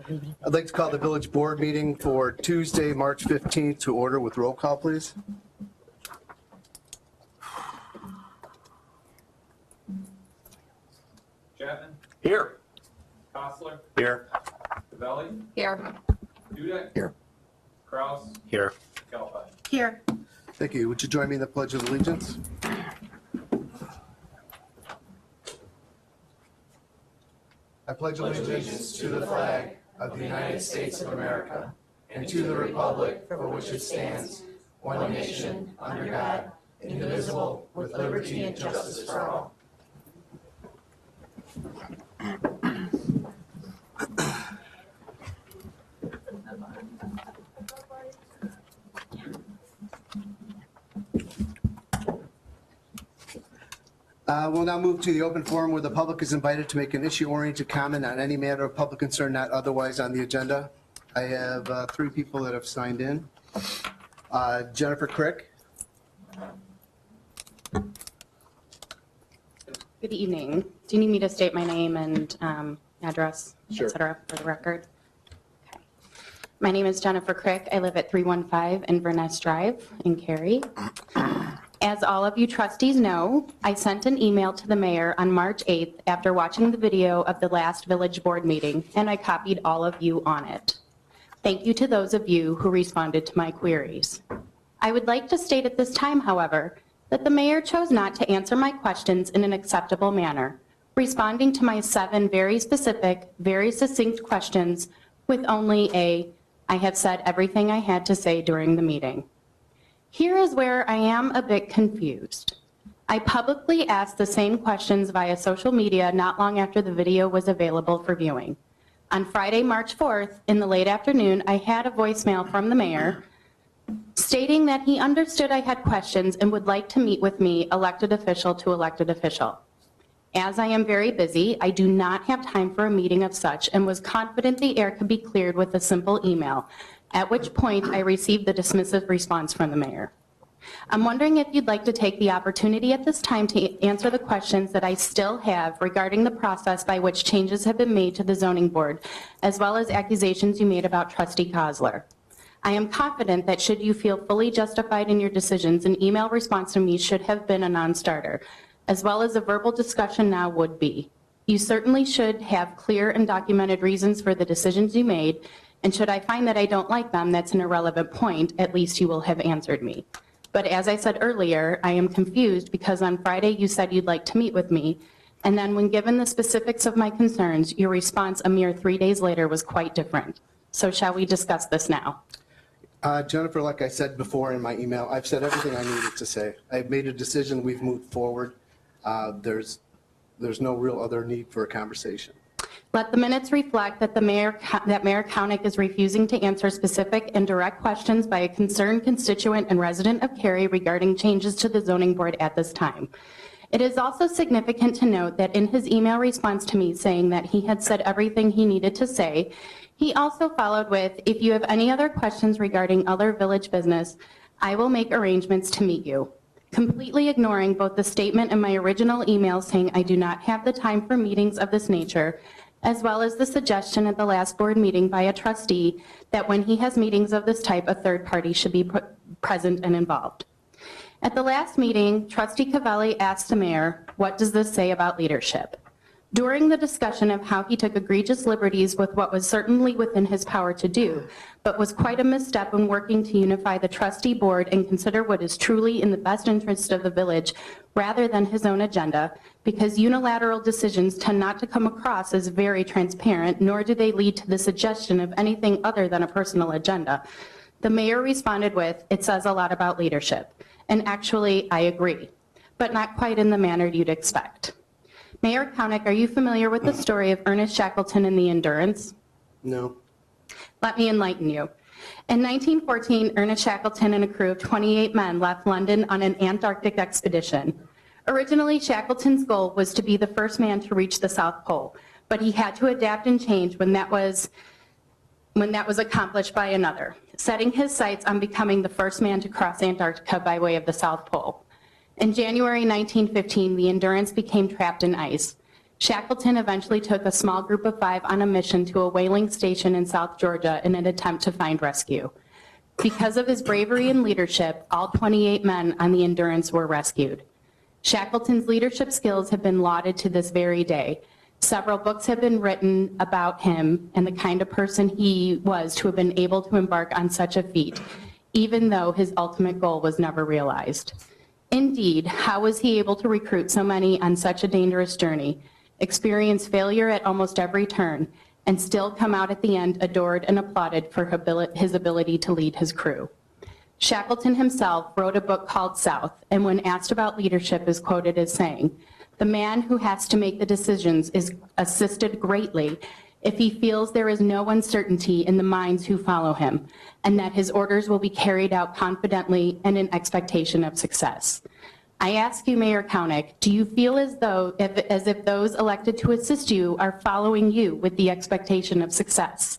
I'd like to call the village board meeting for Tuesday, March 15th to order with roll call, please. Chapman? Here. Kostler? Here. Cavelli? Here. Dudek? Here. Kraus? Here. Galfine? Here. Thank you. Would you join me in the Pledge of Allegiance? I pledge allegiance to the flag of the United States of America and to the republic for which it stands, one nation, under God, indivisible, with liberty and justice for all. We'll now move to the open forum where the public is invited to make an issue-oriented comment on any matter of public concern not otherwise on the agenda. I have 3 people that have signed in. Jennifer Crick. Good evening. Do you need me to state my name and address, Sure. et cetera, for the record? Okay. My name is Jennifer Crick. I live at 315 Inverness Drive in Cary. As all of you trustees know, I sent an email to the mayor on March 8th after watching the video of the last village board meeting, and I copied all of you on it. Thank you to those of you who responded to my queries. I would like to state at this time, however, that the mayor chose not to answer my questions in an acceptable manner, responding to my 7 very specific, very succinct questions with only a, "I have said everything I had to say during the meeting." Here is where I am a bit confused. I publicly asked the same questions via social media not long after the video was available for viewing. On Friday, March 4th, in the late afternoon, I had a voicemail from the mayor stating that he understood I had questions and would like to meet with me, elected official to elected official. As I am very busy, I do not have time for a meeting of such and was confident the air could be cleared with a simple email, at which point I received the dismissive response from the mayor. I'm wondering if you'd like to take the opportunity at this time to answer the questions that I still have regarding the process by which changes have been made to the zoning board, as well as accusations you made about Trustee Kostler. I am confident that should you feel fully justified in your decisions, an email response from me should have been a non-starter, as well as a verbal discussion now would be. You certainly should have clear and documented reasons for the decisions you made, and should I find that I don't like them, that's an irrelevant point, at least you will have answered me. But as I said earlier, I am confused because on Friday you said you'd like to meet with me, and then when given the specifics of my concerns, your response a mere 3 days later was quite different. So shall we discuss this now? Jennifer, like I said before in my email, I've said everything I needed to say. I've made a decision, we've moved forward. There's no real other need for a conversation. Let the minutes reflect that Mayor Kaunick is refusing to answer specific and direct questions by a concerned constituent and resident of Cary regarding changes to the zoning board at this time. It is also significant to note that in his email response to me saying that he had said everything he needed to say, he also followed with, "If you have any other questions regarding other village business, I will make arrangements to meet you," completely ignoring both the statement in my original email saying I do not have the time for meetings of this nature, as well as the suggestion at the last board meeting by a trustee that when he has meetings of this type, a third party should be present and involved. At the last meeting, Trustee Cavelli asked the mayor, "What does this say about leadership?" During the discussion of how he took egregious liberties with what was certainly within his power to do, but was quite a misstep in working to unify the trustee board and consider what is truly in the best interest of the village rather than his own agenda, because unilateral decisions tend not to come across as very transparent, nor do they lead to the suggestion of anything other than a personal agenda. The mayor responded with, "It says a lot about leadership." And actually, I agree, but not quite in the manner you'd expect. Mayor Kaunick, are you familiar with the story of Ernest Shackleton and the Endurance? No. Let me enlighten you. In 1914, Ernest Shackleton and a crew of 28 men left London on an Antarctic expedition. Originally, Shackleton's goal was to be the first man to reach the South Pole, but he had to adapt and change when that was accomplished by another, setting his sights on becoming the first man to cross Antarctica by way of the South Pole. In January 1915, the Endurance became trapped in ice. Shackleton eventually took a small group of 5 on a mission to a whaling station in South Georgia in an attempt to find rescue. Because of his bravery and leadership, all 28 men on the Endurance were rescued. Shackleton's leadership skills have been lauded to this very day. Several books have been written about him and the kind of person he was to have been able to embark on such a feat, even though his ultimate goal was never realized. Indeed, how was he able to recruit so many on such a dangerous journey, experience failure at almost every turn, and still come out at the end adored and applauded for his ability to lead his crew? Shackleton himself wrote a book called South, and when asked about leadership is quoted as saying, "The man who has to make the decisions is assisted greatly if he feels there is no uncertainty in the minds who follow him, and that his orders will be carried out confidently and in expectation of success." I ask you, Mayor Koenig, do you feel as if those elected to assist you are following you with the expectation of success?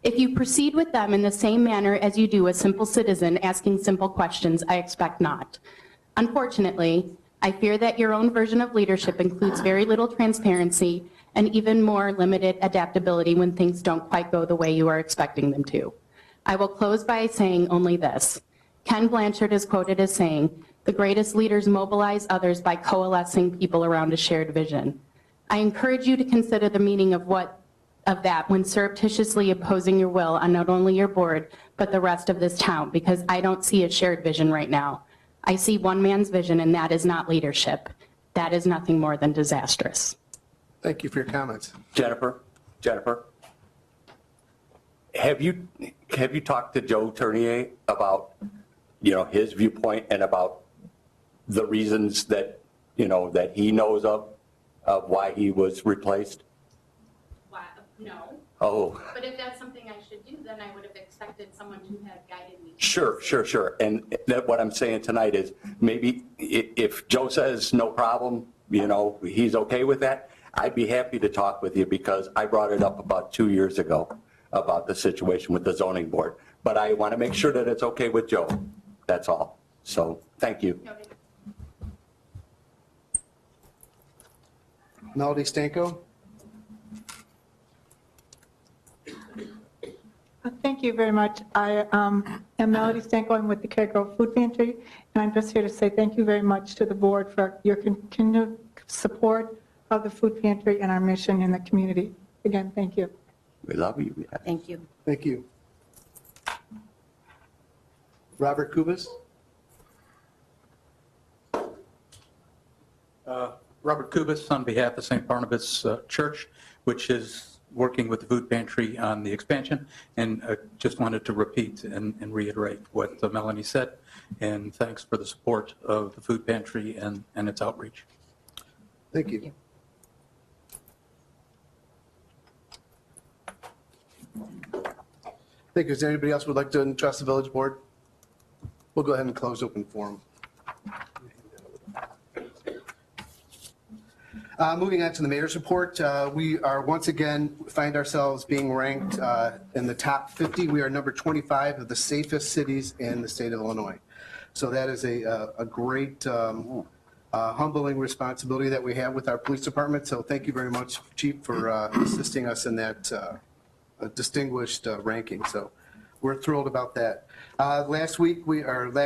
If you proceed with them in the same manner as you do a simple citizen asking simple questions, I expect not. Unfortunately, I fear that your own version of leadership includes very little transparency and even more limited adaptability when things don't quite go the way you are expecting them to. I will close by saying only this. Ken Blanchard is quoted as saying, "The greatest leaders mobilize others by coalescing people around a shared vision." I encourage you to consider the meaning of that when surreptitiously opposing your will on not only your board, but the rest of this town, because I don't see a shared vision right now. I see one man's vision, and that is not leadership. That is nothing more than disastrous. Thank you for your comments. Jennifer, have you talked to Joe Tournier about, his viewpoint and about the reasons that, that he knows of why he was replaced? No. Oh, But if that's something I should do, then I would have expected someone to have guided me. sure. And what I'm saying tonight is maybe if Joe says no problem, he's okay with that, I'd be happy to talk with you because I brought it up about 2 years ago about the situation with the zoning board. But I want to make sure that it's okay with Joe. That's all. So thank you. Noted. Melody Stanko? Thank you very much. I am Melody Stanko. I'm with the Cary Grove Food Pantry, and I'm just here to say thank you very much to the board for your continued support of the food pantry and our mission in the community. Again, thank you. We love you. Thank you. Thank you. Robert Kubis? Robert Kubis on behalf of St. Barnabas Church, which is working with the food pantry on the expansion, and just wanted to repeat and reiterate what Melanie said, and thanks for the support of the food pantry and its outreach. Thank you. Thank you. Is there anybody else who would like to address the village board? We'll go ahead and close open forum. Moving on to the mayor's report, we are once again find ourselves being ranked in the top 50. We are number 25 of the safest cities in the state of Illinois. So that is a great humbling responsibility that we have with our police department. So thank you very much, Chief, for assisting us in that distinguished ranking. So we're thrilled about that. Last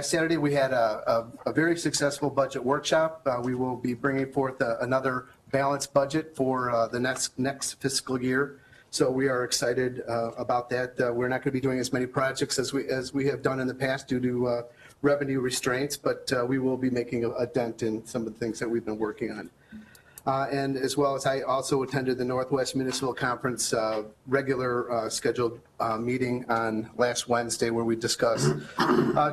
Saturday, we had a very successful budget workshop. We will be bringing forth another balanced budget for the next fiscal year. So we are excited about that. We're not going to be doing as many projects as we have done in the past due to revenue restraints, but we will be making a dent in some of the things that we've been working on. And as well as I also attended the Northwest Municipal Conference regular scheduled meeting on last Wednesday, where we discussed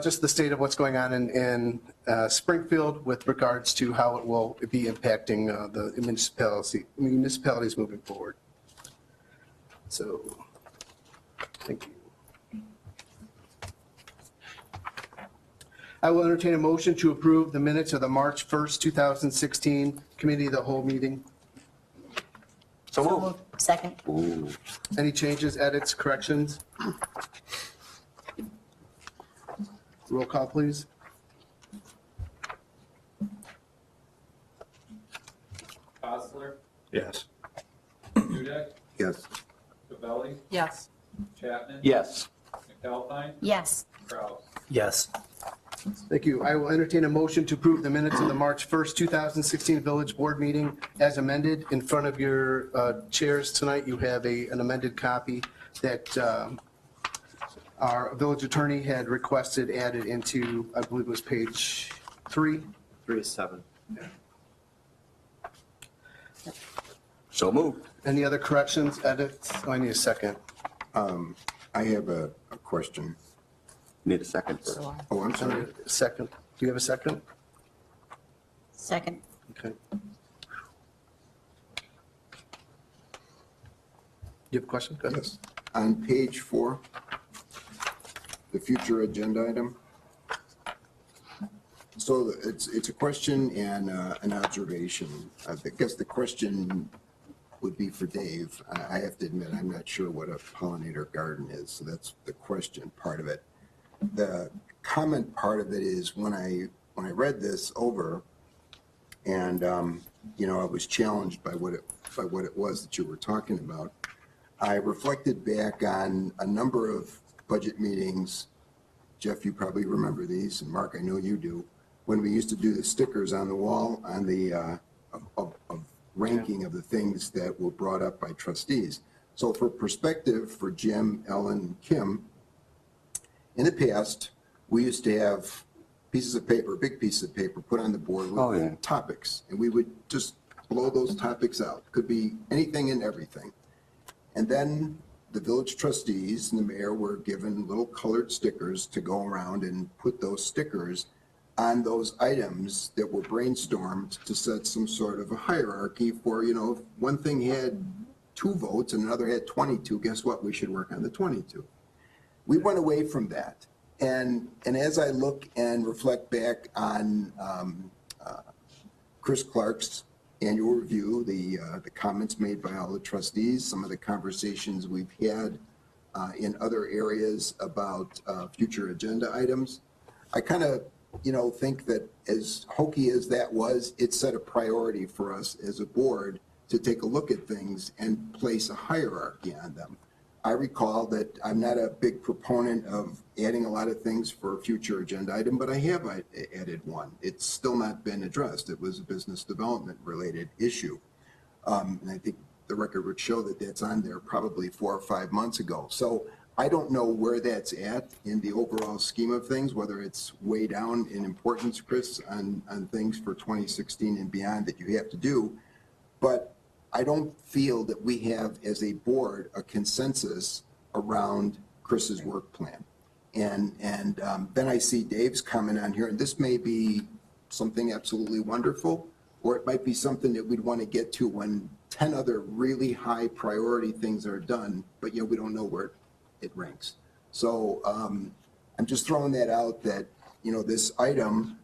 just the state of what's going on in Springfield with regards to how it will be impacting the municipalities moving forward. So, thank you. I will entertain a motion to approve the minutes of the March 1st, 2016 Committee of the Whole meeting. So moved. Second. Ooh. Any changes, edits, corrections? Roll call, please. Osler, Yes. Dudek, Yes. Gabelli, Yes. Chapman. Yes. McAlpine, Yes. Kraus. Yes. Thank you. I will entertain a motion to approve the minutes of the March 1st, 2016 Village Board meeting as amended. In front of your chairs tonight, you have an amended copy that our village attorney had requested added into, I believe it was page 3. 3 to 7. So moved. Any other corrections, edits? Oh, I need a second. I have a question. Need a second first. Oh, I'm I sorry. need a second. Do you have a second? Second. Okay. You have a question? Go ahead. Yes. On page 4, the future agenda item. So it's a question and an observation. I guess the question would be for Dave. I have to admit, I'm not sure what a pollinator garden is, so that's the question part of it. The comment part of it is when I read this over, and I was challenged by what it was that you were talking about. I reflected back on a number of budget meetings. Jeff, you probably remember these, and Mark, I know you do. When we used to do the stickers on the wall on the of ranking of the things that were brought up by trustees. So for perspective for Jim, Ellen, Kim, in the past, we used to have pieces of paper, big pieces of paper put on the board with topics, and we would just blow those topics out. Could be anything and everything. And then the village trustees and the mayor were given little colored stickers to go around and put those stickers on those items that were brainstormed to set some sort of a hierarchy for, if one thing had 2 votes and another had 22, guess what? We should work on the 22. We went away from that. And as I look and reflect back on Chris Clark's annual review, the comments made by all the trustees, some of the conversations we've had in other areas about future agenda items, I kind of, think that as hokey as that was, it set a priority for us as a board to take a look at things and place a hierarchy on them. I recall that I'm not a big proponent of adding a lot of things for a future agenda item, but I have added one. It's still not been addressed. It was a business development related issue. And I think the record would show that that's on there probably 4 or 5 months ago. So I don't know where that's at in the overall scheme of things, whether it's way down in importance, Chris, on things for 2016 and beyond that you have to do. But I don't feel that we have, as a board, a consensus around Chris's work plan. And then I see Dave's comment on here, and this may be something absolutely wonderful, or it might be something that we'd want to get to when 10 other really high priority things are done, but we don't know where it ranks. So I'm just throwing that out that, this item,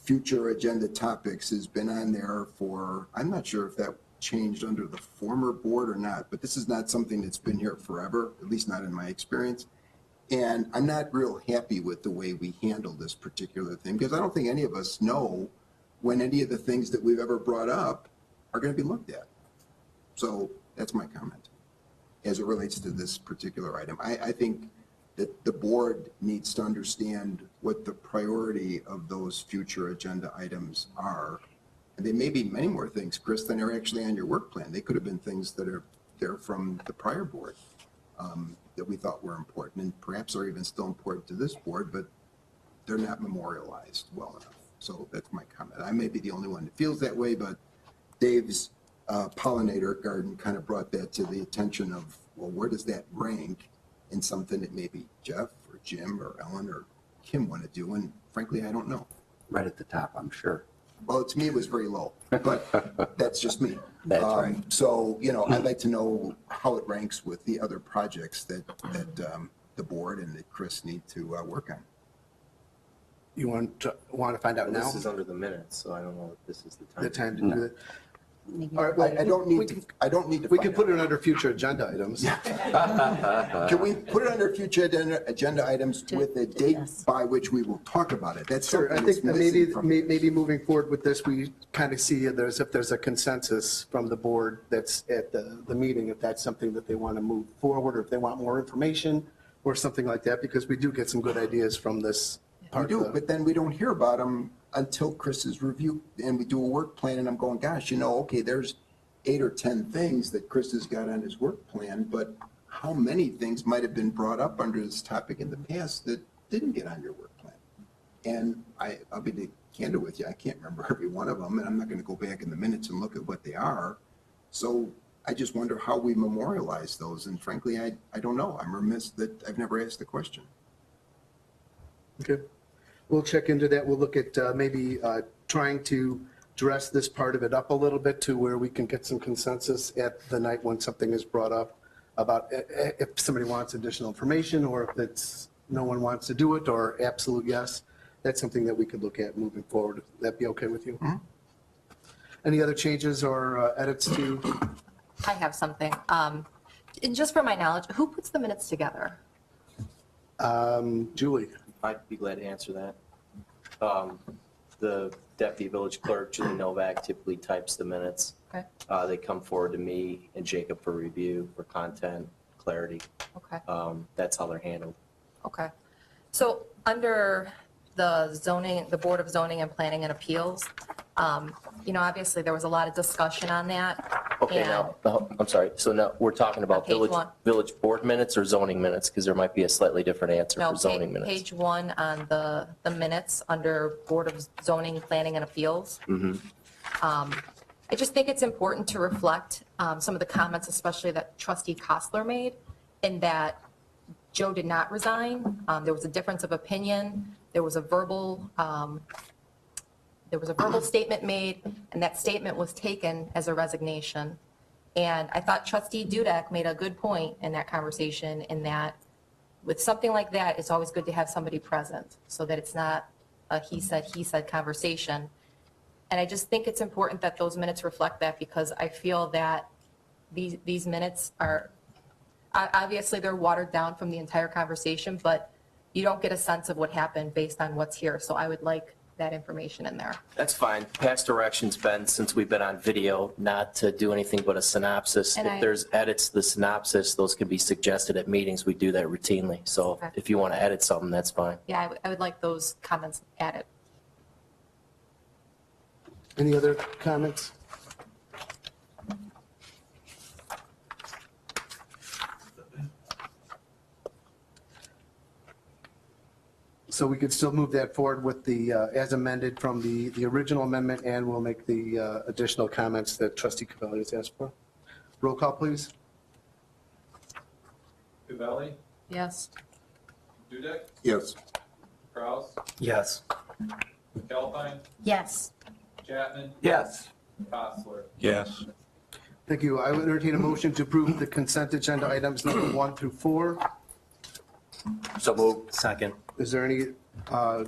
future agenda topics, has been on there for, I'm not sure if that changed under the former board or not, but this is not something that's been here forever, at least not in my experience. And I'm not real happy with the way we handle this particular thing, because I don't think any of us know when any of the things that we've ever brought up are going to be looked at. So that's my comment as it relates to this particular item. I think that the board needs to understand what the priority of those future agenda items are. And there may be many more things, Chris, than are actually on your work plan. They could have been things that are there from the prior board that we thought were important, and perhaps are even still important to this board, but they're not memorialized well enough. So that's my comment. I may be the only one that feels that way, but Dave's pollinator garden kind of brought that to the attention of, well, where does that rank in something that maybe Jeff or Jim or Ellen or Kim want to do? And frankly, I don't know. Right at the top, I'm sure. Well, to me, it was very low, but that's just me. That's right. So, I'd like to know how it ranks with the other projects that the board and that Chris need to work on. You want to find out now? This is under the minutes, so I don't know if this is the time. The time to do that? Maybe- All right, well, I don't we need can- to, I don't need to. We can find put out. it under future agenda items. Can we put it under future agenda items with a date Yes. by which we will talk about it? That's Sure, I something that's think that maybe, missing from. maybe moving forward with this, we kind of see if there's a consensus from the board that's at the meeting, if that's something that they want to move forward, or if they want more information or something like that, because we do get some good ideas from this We part do, of the. but then we don't hear about them until Chris's review, and we do a work plan, and I'm going, gosh, okay, there's 8 or 10 things that Chris has got on his work plan, but how many things might have been brought up under this topic in the past that didn't get on your work plan? And I'll be candid with you, I can't remember every one of them, and I'm not going to go back in the minutes and look at what they are. So I just wonder how we memorialize those, and frankly, I don't know. I'm remiss that I've never asked the question. Okay. We'll check into that. We'll look at maybe trying to dress this part of it up a little bit to where we can get some consensus at the night when something is brought up about if somebody wants additional information, or if it's no one wants to do it, or absolute yes. That's something that we could look at moving forward. Would that be okay with you? Any other changes or edits to? I have something. Just for my knowledge, who puts the minutes together? Julie? I'd be glad to answer that. The deputy village clerk, Julie Novak, typically types the minutes. Okay. They come forward to me and Jacob for review, for content, clarity. Okay. That's how they're handled. Okay. So under the zoning, the Board of Zoning and Planning and Appeals, obviously there was a lot of discussion on that. Okay, and- now, I'm sorry. So now we're talking about Page one. village board minutes or zoning minutes? Because there might be a slightly different answer No, for zoning minutes. page 1 on the minutes under Board of Zoning, Planning and Appeals. Mhm. I just think it's important to reflect some of the comments, especially that trustee Kostler made, in that Joe did not resign. There was a difference of opinion. There was a verbal statement made, and that statement was taken as a resignation. And I thought trustee Dudek made a good point in that conversation, in that with something like that, it's always good to have somebody present so that it's not a he said conversation. And I just think it's important that those minutes reflect that, because I feel that these minutes are, obviously they're watered down from the entire conversation, but you don't get a sense of what happened based on what's here. So I would like that information in there. That's fine. Past direction's been, since we've been on video, not to do anything but a synopsis. And If I- there's edits to the synopsis, those can be suggested at meetings. We do that routinely. So Okay. if you want to edit something, that's fine. Yeah, I would like those comments added. Any other comments? So we could still move that forward with the, as amended from the original amendment, and we'll make the additional comments that trustee Cavelli has asked for. Roll call, please. Cavelli, Yes. Dudek, Yes. Kraus, Yes. McAlpine, Yes. Chapman, Yes. Kostler. Yes. Thank you. I would entertain a motion to approve the consent agenda items number 1 through 4. So moved. Second. Is there any I'd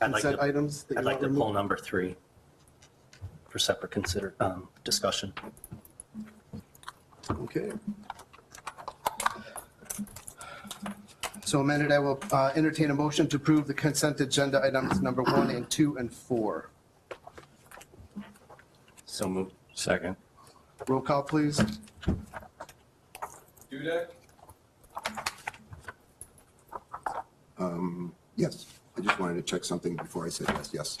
like consent to, items that you I'd want like to removed? pull number 3 for separate discussion. Okay. So amended, I will entertain a motion to approve the consent agenda items number 1 and 2 and 4. So moved. Second. Roll call, please. Dudek, Yes. I just wanted to check something before I said yes. Yes.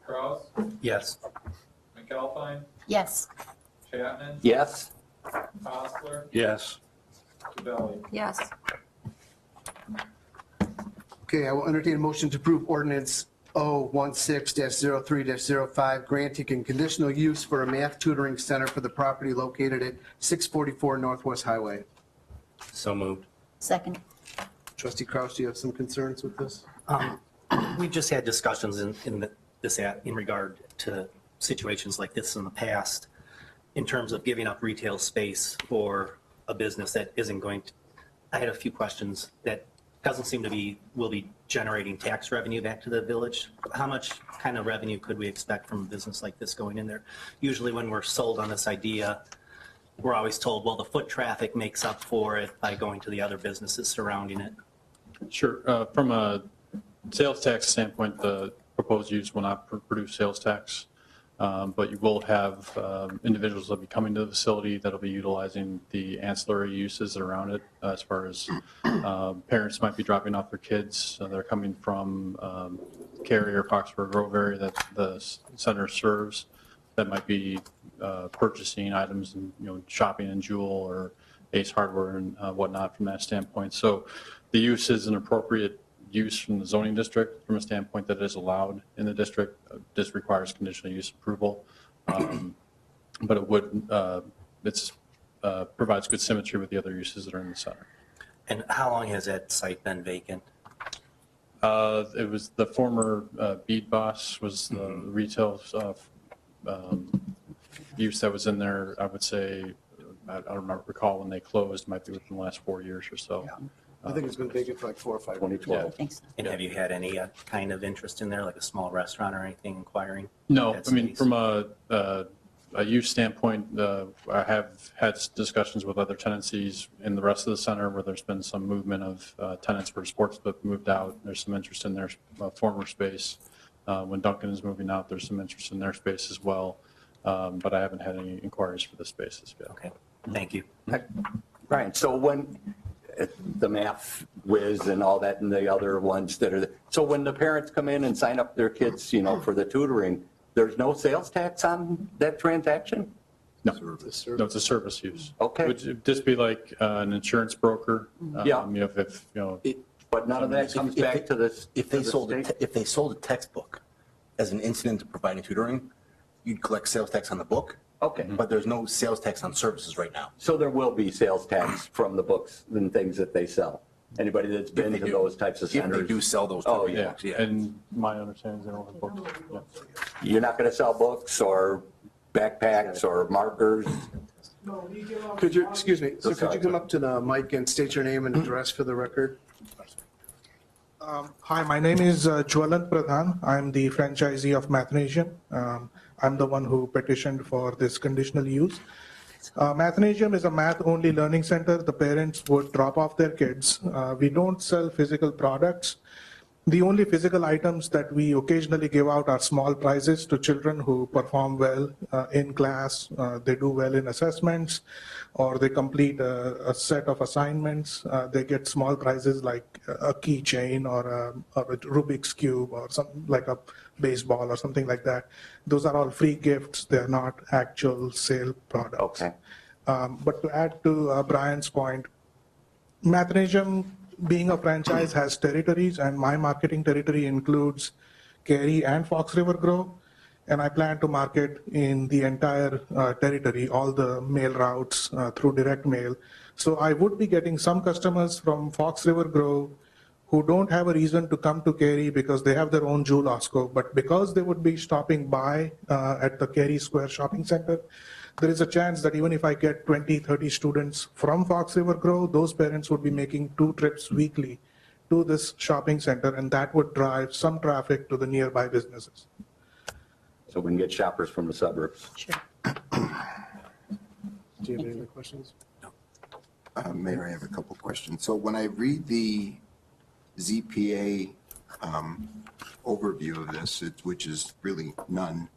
Kraus, Yes. McAlpine, Yes. Chapman, Yes. Kostler, Yes. Cavelli. Yes. Okay, I will entertain a motion to approve ordinance O16-03-05, granting a conditional use for a math tutoring center for the property located at 644 Northwest Highway. So moved. Second. Trustee Kraus, do you have some concerns with this? We've just had discussions in regard to situations like this in the past, in terms of giving up retail space for a business that isn't going to. I had a few questions that doesn't seem to be, will be generating tax revenue back to the village. How much kind of revenue could we expect from a business like this going in there? Usually when we're sold on this idea, we're always told, well, the foot traffic makes up for it by going to the other businesses surrounding it. Sure. From a sales tax standpoint, the proposed use will not produce sales tax, but you will have individuals that will be coming to the facility that will be utilizing the ancillary uses around it, as far as parents might be dropping off their kids. They're coming from Cary or Foxborough Grove area that the center serves, that might be purchasing items and, shopping in Jewel or Ace Hardware and whatnot from that standpoint. So the use is an appropriate use from the zoning district from a standpoint that it is allowed in the district. This requires conditional use approval, but it would provides good symmetry with the other uses that are in the center. And how long has that site been vacant? It was the former Bead Boss was the retail use that was in there. I would say, I don't recall when they closed, might be within the last 4 years or so. I think it's been vacant for like 4 or 5 years. 2012. I think so. And have you had any kind of interest in there, like a small restaurant or anything inquiring? No, That I mean, space? from a use standpoint, I have had discussions with other tenancies in the rest of the center where there's been some movement of tenants where Sportsbook moved out. There's some interest in their former space. When Duncan is moving out, there's some interest in their space as well. But I haven't had any inquiries for the spaces yet. Okay, thank you. Brian, so when the math whiz and all that and the other ones that are, so when the parents come in and sign up their kids, for the tutoring, there's no sales tax on that transaction? No, no, it's a service use. Okay. Would just be like an insurance broker. Yeah. But none of that comes back to this. If they to the sold state? if they sold a textbook as an incident of providing tutoring, you'd collect sales tax on the book. Okay. But there's no sales tax on services right now. So there will be sales tax from the books and things that they sell. Anybody that's been they to do. those types of If centers. they do sell those Oh, tutoring yeah. books, yeah. And my understanding is they don't have books. Yeah. You're not going to sell books or backpacks or markers? Could you, excuse me, so could sorry. you come up to the mic and state your name and address for the record? Hi, my name is Jwalant Pradhan. I'm the franchisee of Mathnasium. I'm the one who petitioned for this conditional use. Mathnasium is a math-only learning center. The parents would drop off their kids. We don't sell physical products. The only physical items that we occasionally give out are small prizes to children who perform well in class. They do well in assessments, or they complete a set of assignments. They get small prizes like a keychain or a Rubik's Cube or something like a baseball or something like that. Those are all free gifts. They're not actual sale products. Okay. But to add to Brian's point, Mathnasium, being a franchise, has territories, and my marketing territory includes Cary and Fox River Grove, and I plan to market in the entire territory, all the mail routes through direct mail. So I would be getting some customers from Fox River Grove who don't have a reason to come to Cary because they have their own Jewel Osco, but because they would be stopping by at the Cary Square Shopping Center, there is a chance that even if I get 20, 30 students from Fox River Grove, those parents would be making 2 trips weekly to this shopping center, and that would drive some traffic to the nearby businesses. So we can get shoppers from the suburbs. Sure. Do you have any other questions? Mayor, I have a couple questions. So when I read the ZPA overview of this, which is really none,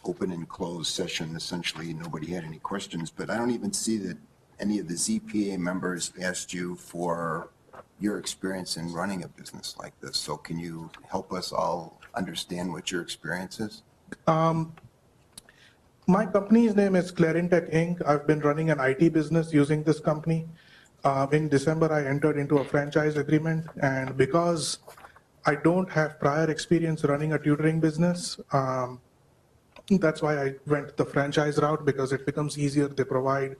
open and closed session, essentially, nobody had any questions, but I don't even see that any of the ZPA members asked you for your experience in running a business like this. So can you help us all understand what your experience is? My company's name is Clarintech Inc. I've been running an IT business using this company. In December, I entered into a franchise agreement, and because I don't have prior experience running a tutoring business, that's why I went the franchise route, because it becomes easier. They provide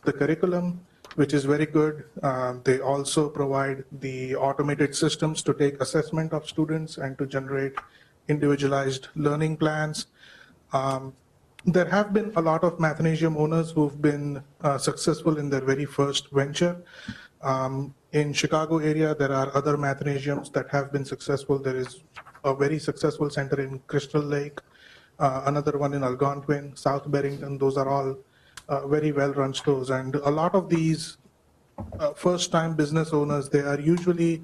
the curriculum, which is very good. They also provide the automated systems to take assessment of students and to generate individualized learning plans. There have been a lot of Mathnasium owners who've been successful in their very first venture. In Chicago area, there are other Mathnasiums that have been successful. There is a very successful center in Crystal Lake, another one in Algonquin, South Barrington. Those are all very well-run stores. And a lot of these first-time business owners, they are usually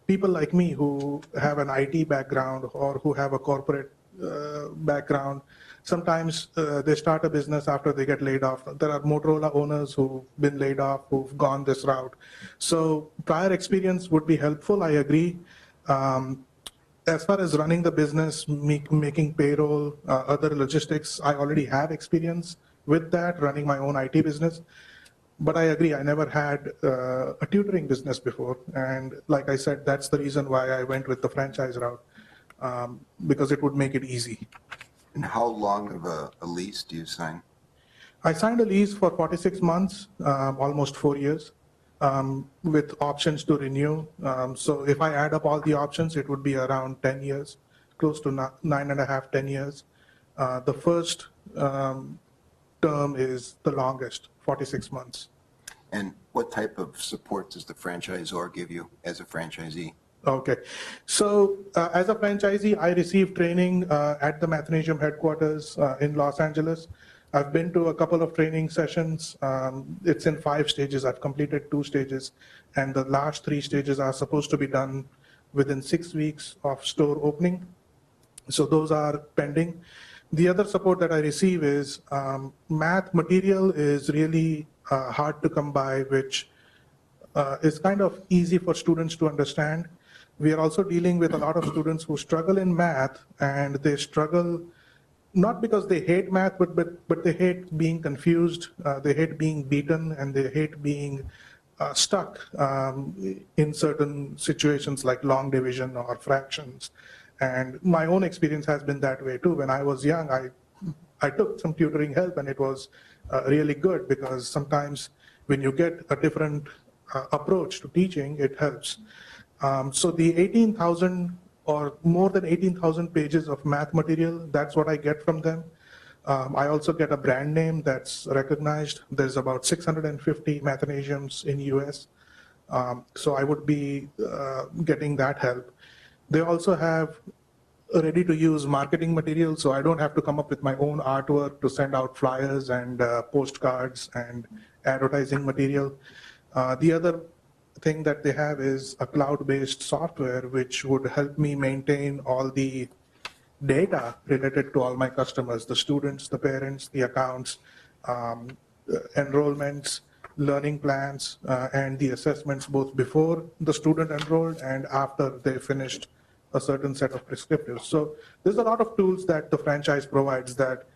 people like me who have an IT background or who have a corporate background. Sometimes they start a business after they get laid off. There are Motorola owners who've been laid off, who've gone this route. So prior experience would be helpful, I agree. As far as running the business, making payroll, other logistics, I already have experience with that, running my own IT business. But I agree, I never had a tutoring business before. And like I said, that's the reason why I went with the franchise route, because it would make it easy. And how long of a lease do you sign? I signed a lease for 46 months, almost 4 years, with options to renew. So if I add up all the options, it would be around 10 years, close to 9.5, 10 years. The first term is the longest, 46 months. And what type of support does the franchisor give you as a franchisee? Okay. So as a franchisee, I received training at the Mathnasium headquarters in Los Angeles. I've been to a couple of training sessions. It's in 5 stages. I've completed 2 stages. And the last 3 stages are supposed to be done within 6 weeks of store opening. So those are pending. The other support that I receive is math material is really hard to come by, which is kind of easy for students to understand. We are also dealing with a lot of students who struggle in math, and they struggle not because they hate math, but they hate being confused, they hate being beaten, and they hate being stuck in certain situations like long division or fractions. And my own experience has been that way too. When I was young, I took some tutoring help, and it was really good, because sometimes when you get a different approach to teaching, it helps. So the 18,000 or more than 18,000 pages of math material, that's what I get from them. I also get a brand name that's recognized. There's about 650 Mathnasiums in US. So I would be getting that help. They also have ready-to-use marketing material, so I don't have to come up with my own artwork to send out flyers and postcards and advertising material. The other thing that they have is a cloud-based software which would help me maintain all the data related to all my customers, the students, the parents, the accounts, enrollments, learning plans, and the assessments both before the student enrolled and after they finished a certain set of prescriptives. So there's a lot of tools that the franchise provides that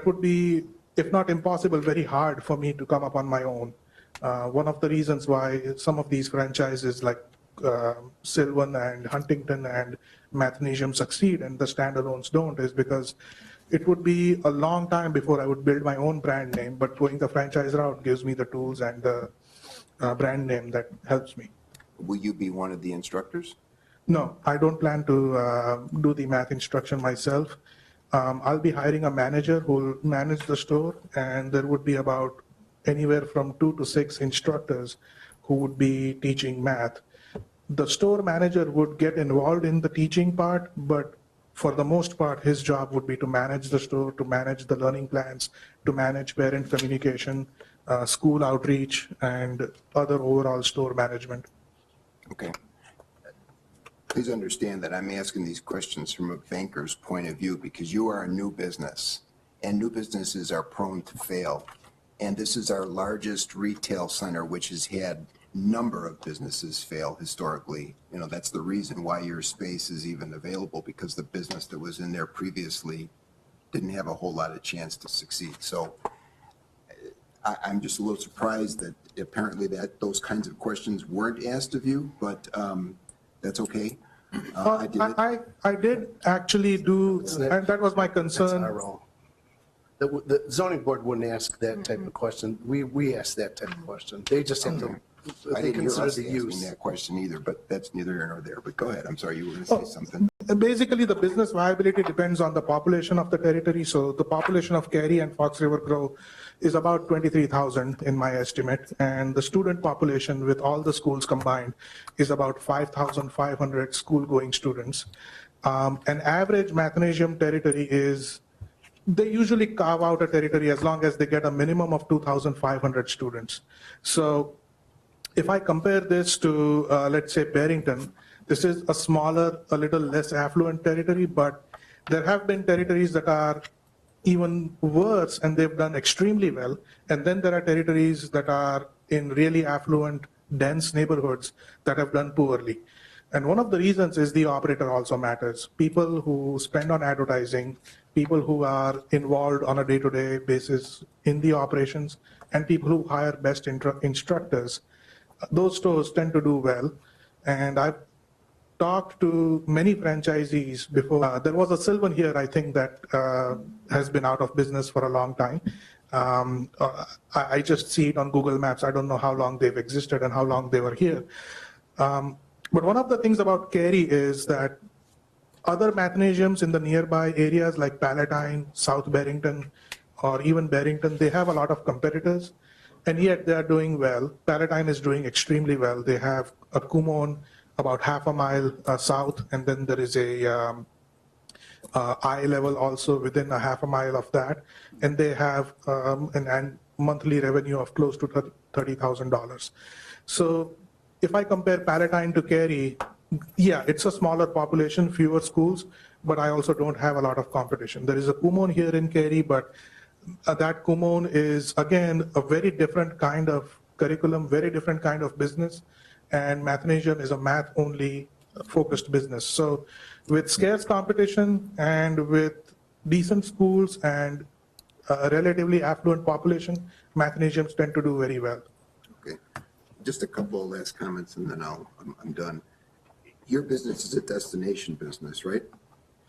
would be, if not impossible, very hard for me to come up on my own. One of the reasons why some of these franchises like Sylvan and Huntington and Mathnasium succeed and the standalones don't is because it would be a long time before I would build my own brand name, but going the franchise route gives me the tools and the brand name that helps me. Will you be one of the instructors? No, I don't plan to do the math instruction myself. I'll be hiring a manager who will manage the store, and there would be about anywhere from 2 to 6 instructors who would be teaching math. The store manager would get involved in the teaching part, but for the most part, his job would be to manage the store, to manage the learning plans, to manage parent communication, school outreach, and other overall store management. Okay. Please understand that I'm asking these questions from a banker's point of view because you are a new business, and new businesses are prone to fail. And this is our largest retail center, which has had a number of businesses fail historically. You know, that's the reason why your space is even available, because the business that was in there previously didn't have a whole lot of chance to succeed. So I'm just a little surprised that apparently that those kinds of questions weren't asked of you, but that's okay. I did actually do, and that was my concern. That's our role. The zoning board wouldn't ask that type of question. We ask that type of question. They just have to I they didn't hear consider us the asking use. that question either, but that's neither here nor there. But go ahead, I'm sorry, you were going to say something. Basically, the business viability depends on the population of the territory. So the population of Cary and Fox River Grove is about 23,000 in my estimate. And the student population with all the schools combined is about 5,500 school-going students. An average Mathnasium territory is, they usually carve out a territory as long as they get a minimum of 2,500 students. So if I compare this to, let's say, Barrington, this is a smaller, a little less affluent territory, but there have been territories that are even worse and they've done extremely well. And then there are territories that are in really affluent, dense neighborhoods that have done poorly. And one of the reasons is the operator also matters. People who spend on advertising, people who are involved on a day-to-day basis in the operations, and people who hire best instructors, those stores tend to do well. And I've talked to many franchisees before. There was a Sylvan here, I think, that has been out of business for a long time. I just see it on Google Maps. I don't know how long they've existed and how long they were here. But one of the things about Cary is that other Mathnasiums in the nearby areas like Palatine, South Barrington, or even Barrington, they have a lot of competitors, and yet they are doing well. Palatine is doing extremely well. They have a Kumon about half a mile south, and then there is a eye level also within a half a mile of that, and they have an monthly revenue of close to $30,000. So if I compare Palatine to Cary, yeah, it's a smaller population, fewer schools, but I also don't have a lot of competition. There is a Kumon here in Cary, but that Kumon is, again, a very different kind of curriculum, very different kind of business, and Mathnasium is a math-only focused business. So with scarce competition and with decent schools and a relatively affluent population, Mathnasiums tend to do very well. Okay. Just a couple of last comments and then I'm done. Your business is a destination business, right?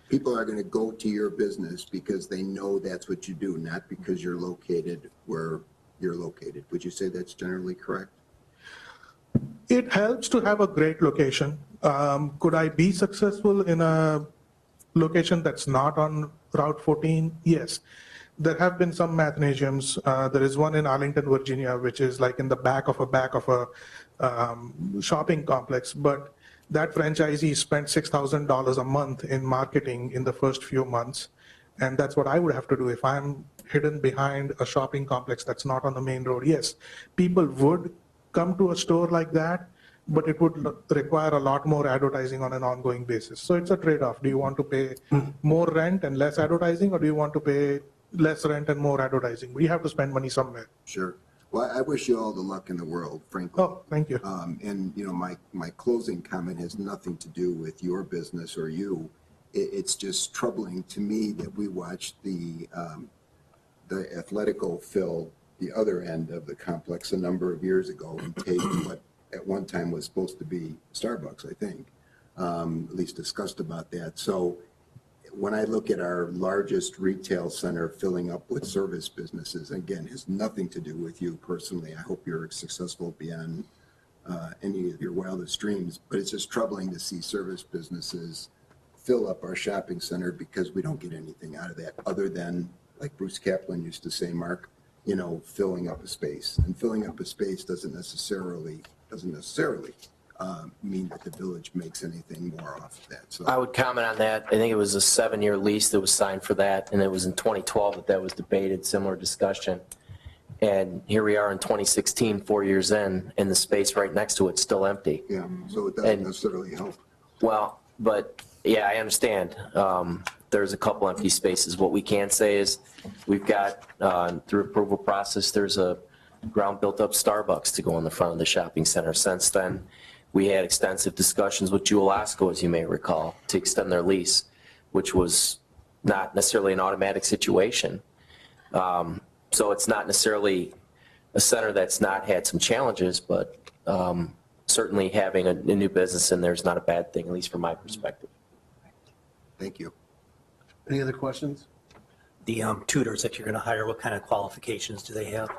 People are going to go to your business because they know that's what you do, not because you're located where you're located. Would you say that's generally correct? It helps to have a great location. Could I be successful in a location that's not on Route 14? Yes. There have been some Mathnasiums. There is one in Arlington, Virginia, which is like in the back of a shopping complex. But that franchisee spent $6,000 a month in marketing in the first few months. And that's what I would have to do if I'm hidden behind a shopping complex that's not on the main road. Yes, people would come to a store like that, but it would require a lot more advertising on an ongoing basis. So it's a trade-off. Do you want to pay more rent and less advertising, or do you want to pay less rent and more advertising? We have to spend money somewhere. Sure. Well, I wish you all the luck in the world, frankly. Oh, thank you. And you know, my closing comment has nothing to do with your business or you. It's just troubling to me that we watched the Athletico fill the other end of the complex a number of years ago and take what at one time was supposed to be Starbucks, I think, at least discussed about that. So when I look at our largest retail center filling up with service businesses, again, has nothing to do with you personally. I hope you're successful beyond any of your wildest dreams, but it's just troubling to see service businesses fill up our shopping center because we don't get anything out of that other than, like Bruce Kaplan used to say, Mark, you know, filling up a space. And filling up a space doesn't necessarily mean that the village makes anything more off of that. So I would comment on that. I think it was a 7-year lease that was signed for that, and it was in 2012 that was debated, similar discussion. And here we are in 2016, 4 years in, and the space right next to it's still empty. yeah, so it doesn't necessarily help. Well, but yeah, I understand. There's a couple empty spaces. What we can say is we've got, through approval process, there's a ground built up Starbucks to go in the front of the shopping center. Since then, we had extensive discussions with Jewel Osco, as you may recall, to extend their lease, which was not necessarily an automatic situation. So it's not necessarily a center that's not had some challenges, but certainly having a new business in there is not a bad thing, at least from my perspective. Thank you. Any other questions? The tutors that you're going to hire, what kind of qualifications do they have?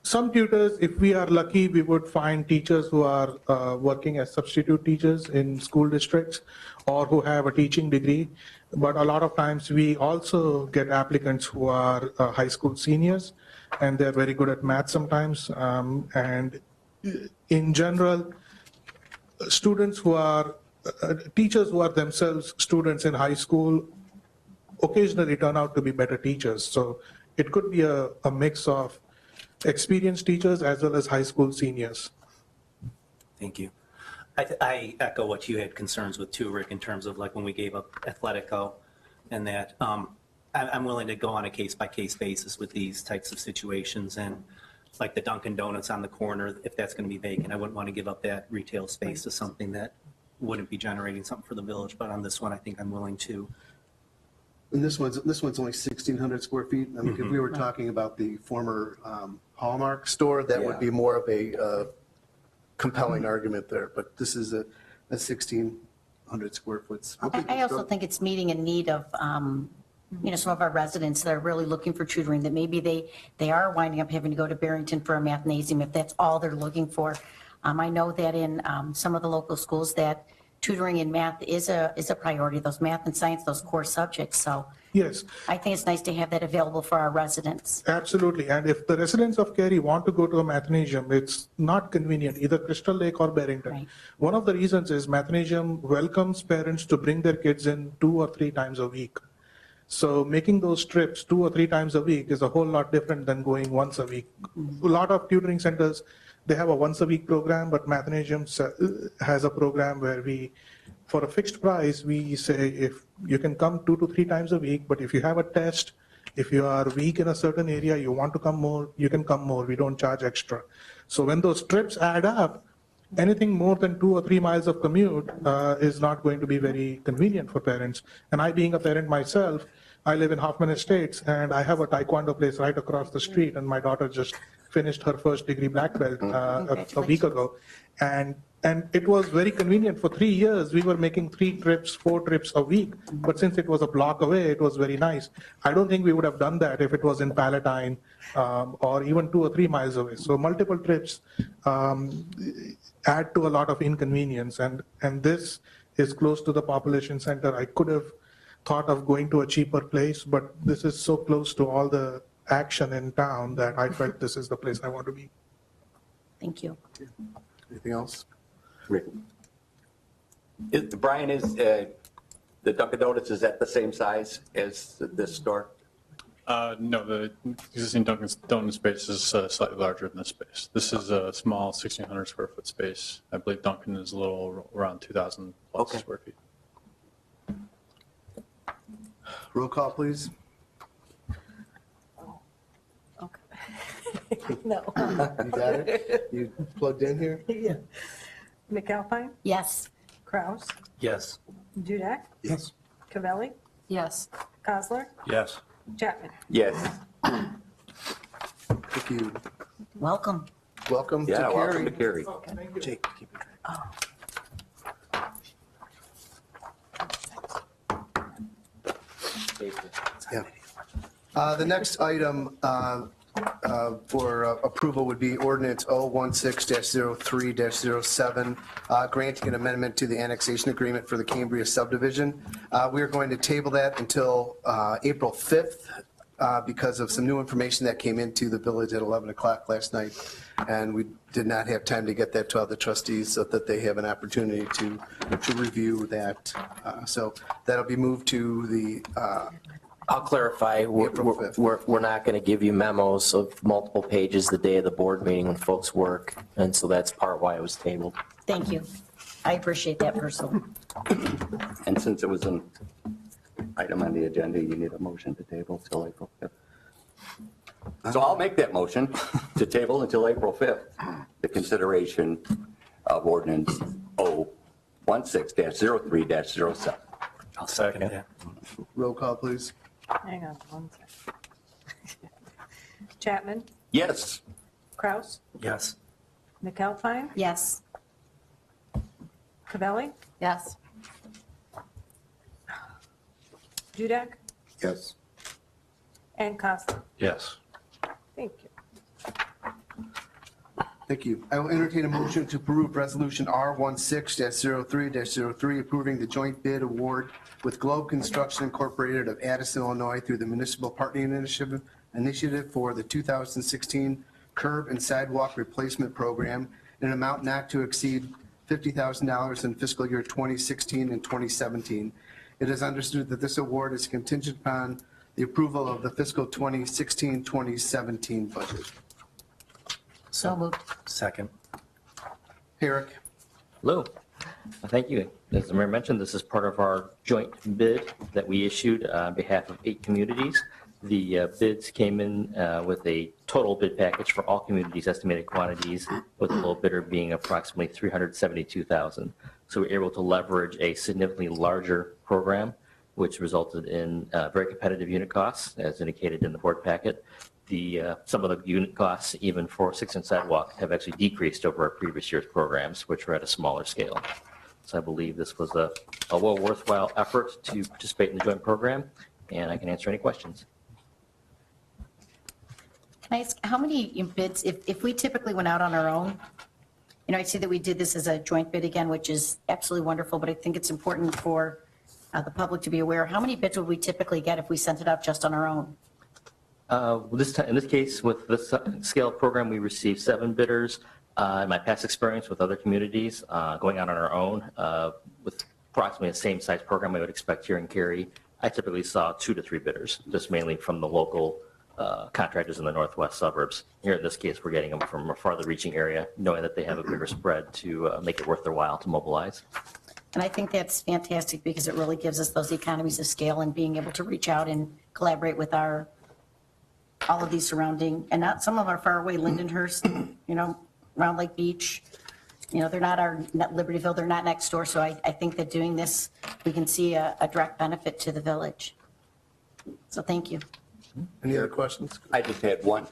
Some tutors, if we are lucky, we would find teachers who are working as substitute teachers in school districts or who have a teaching degree. But a lot of times we also get applicants who are high school seniors, and they're very good at math sometimes. And in general, students who are, teachers who are themselves students in high school occasionally turn out to be better teachers. So it could be a mix of experienced teachers as well as high school seniors. Thank you. I echo what you had concerns with too, Rick, in terms of like when we gave up Athletico and that I'm willing to go on a case-by-case basis with these types of situations. And like the Dunkin' Donuts on the corner, if that's going to be vacant, I wouldn't want to give up that retail space to something that wouldn't be generating something for the village. But on this one, I think I'm willing to. And this one's only 1,600 square feet. I mean, if we were talking about the former Hallmark store, that would be more of a compelling argument there. But this is a 1,600 square foot. I also think it's meeting a need of, some of our residents that are really looking for tutoring, that maybe they are winding up having to go to Barrington for a mathnasium if that's all they're looking for. I know that in some of the local schools that tutoring in math is a priority, those math and science, those core subjects. So yes, I think it's nice to have that available for our residents. Absolutely. And if the residents of Cary want to go to a mathnasium, it's not convenient, either Crystal Lake or Barrington. Right. One of the reasons is mathnasium welcomes parents to bring their kids in 2 or 3 times a week. So making those trips 2 or 3 times a week is a whole lot different than going once a week. A lot of tutoring centers, they have a once a week program, but mathnasium has a program where for a fixed price, we say if you can come 2 to 3 times a week, but if you have a test, if you are weak in a certain area, you want to come more, you can come more. We don't charge extra. So when those trips add up, anything more than 2 or 3 miles of commute is not going to be very convenient for parents. And I, being a parent myself, I live in Hoffman Estates, and I have a taekwondo place right across the street, and my daughter just finished her first degree black belt a week ago. And it was very convenient. For 3 years, we were making 3 trips, 4 trips a week. But since it was a block away, it was very nice. I don't think we would have done that if it was in Palatine or even 2 or 3 miles away. So multiple trips add to a lot of inconvenience. And this is close to the population center. I could have thought of going to a cheaper place, but this is so close to all the action in town that I felt this is the place I want to be. Thank you. Anything else? Rick. Brian, is the Dunkin' Donuts, is that the same size as this store? No, the existing Dunkin' Donuts space is slightly larger than this space. This is a small 1,600 square foot space. I believe Dunkin' is a little around 2,000 plus square feet. Roll call, please. No. You got it? You plugged in here? Yeah. McAlpine? Yes. Kraus? Yes. Dudek? Yes. Cavelli? Yes. Kozler? Yes. Chapman? Yes. Thank you. Welcome. Welcome to Yeah, Cary. welcome to Cary. Jake, keep it. The next item for approval would be ordinance 016-03-07, granting an amendment to the annexation agreement for the Cambria subdivision. We are going to table that until April 5th because of some new information that came into the village at 11 o'clock last night. And we did not have time to get that to all the trustees so that they have an opportunity to review that. So that'll be moved to the I'll clarify, we're not going to give you memos of multiple pages the day of the board meeting when folks work, and so that's part why it was tabled. Thank you. I appreciate that personally. And since it was an item on the agenda, you need a motion to table till April 5th. So I'll make that motion to table until April 5th, the consideration of ordinance 016-03-07. I'll second that. roll call, please. Hang on one second. Chapman? Yes. Kraus? Yes. McAlpine? Yes. Cavelli? Yes. Dudek? Yes. And Kozler? Yes. Thank you. Thank you. I will entertain a motion to approve Resolution R16-03-03, approving the joint bid award with Globe Construction Incorporated of Addison, Illinois, through the Municipal Partnering Initiative for the 2016 Curb and Sidewalk Replacement Program in an amount not to exceed $50,000 in fiscal year 2016 and 2017. It is understood that this award is contingent upon the approval of the fiscal 2016-2017 budget. So moved. Second. Herrick. Hello. Thank you. As the mayor mentioned, this is part of our joint bid that we issued on behalf of 8 communities. The bids came in with a total bid package for all communities' estimated quantities, with the low bidder being approximately $372,000. So we were able to leverage a significantly larger program, which resulted in very competitive unit costs, as indicated in the board packet. Some of the unit costs, even for 6-inch sidewalk, have actually decreased over our previous year's programs, which were at a smaller scale. So I believe this was a well worthwhile effort to participate in the joint program, and I can answer any questions. Can I ask, how many bids, if we typically went out on our own, I see that we did this as a joint bid again, which is absolutely wonderful, but I think it's important for the public to be aware. How many bids would we typically get if we sent it out just on our own? In this case, with this scale program, we received 7 bidders. In my past experience with other communities, going out on our own, with approximately the same size program I would expect here in Cary, I typically saw 2 to 3 bidders, just mainly from the local contractors in the northwest suburbs. Here in this case, we're getting them from a farther reaching area, knowing that they have a bigger spread to make it worth their while to mobilize. And I think that's fantastic because it really gives us those economies of scale and being able to reach out and collaborate with all of these surrounding, and not some of our far away, Lindenhurst, Round Lake Beach, they're not Libertyville, they're not next door. So I think that doing this, we can see a direct benefit to the village. So thank you. Any other questions? I just had one.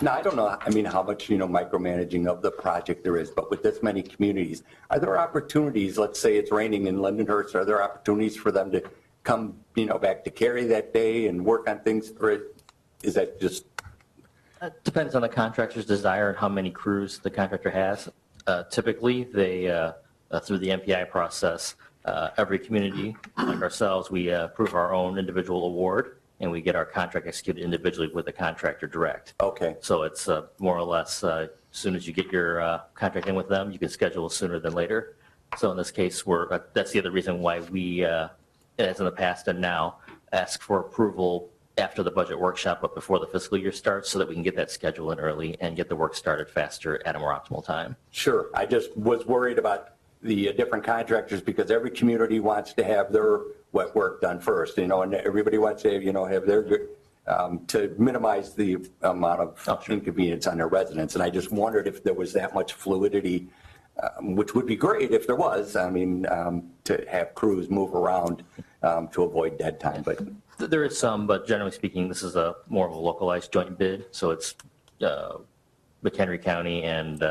Now, I don't know, how much, micromanaging of the project there is, but with this many communities, are there opportunities, let's say it's raining in Lindenhurst, are there opportunities for them to come, back to Cary that day and work on things, or is that just? Depends on the contractor's desire and how many crews the contractor has. Typically, they, through the MPI process, every community, like ourselves, we approve our own individual award, and we get our contract executed individually with the contractor direct. Okay. So it's more or less, as soon as you get your contract in with them, you can schedule sooner than later. So in this case, that's the other reason why we, as in the past and now, ask for approval after the budget workshop, but before the fiscal year starts, so that we can get that schedule in early and get the work started faster at a more optimal time. Sure. I just was worried about the different contractors because every community wants to have their wet work done first, and everybody wants to, have their, to minimize the amount of inconvenience on their residents. And I just wondered if there was that much fluidity, which would be great if there was, to have crews move around to avoid dead time, but. There is some, but generally speaking, this is more of a localized joint bid. So it's McHenry County and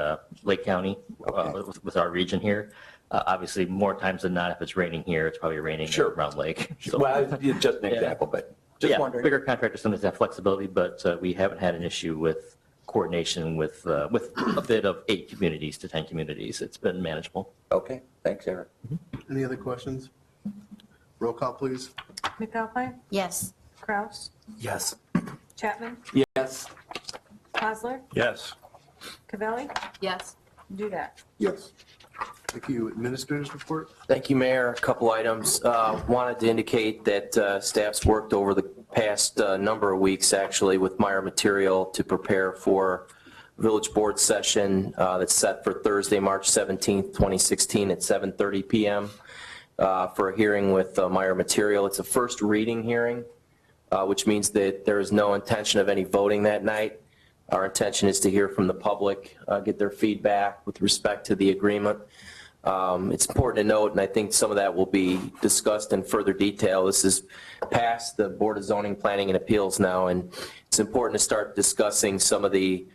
Lake County with our region here. Obviously, more times than not, if it's raining here, it's probably raining around Lake. So, well, just an example, but just wondering. Bigger contractors sometimes have flexibility, but we haven't had an issue with coordination with a bid of 8 communities to 10 communities. It's been manageable. Okay, thanks, Eric. Any other questions? Roll call, please. McAlpine? Yes. Kraus? Yes. Chapman? Yes. Osler? Yes. Cavelli? Yes. Dudak? Yes. Thank you. Administrators report? Thank you, Mayor. A couple items. Wanted to indicate that staff's worked over the past number of weeks, actually, with Meyer Material to prepare for village board session that's set for Thursday, March 17th, 2016 at 7:30 p.m. For a hearing with Meyer Material. It's a first reading hearing, which means that there is no intention of any voting that night. Our intention is to hear from the public, get their feedback with respect to the agreement. It's important to note, and I think some of that will be discussed in further detail. This is past the Board of Zoning, Planning, and Appeals now, and it's important to start discussing some of the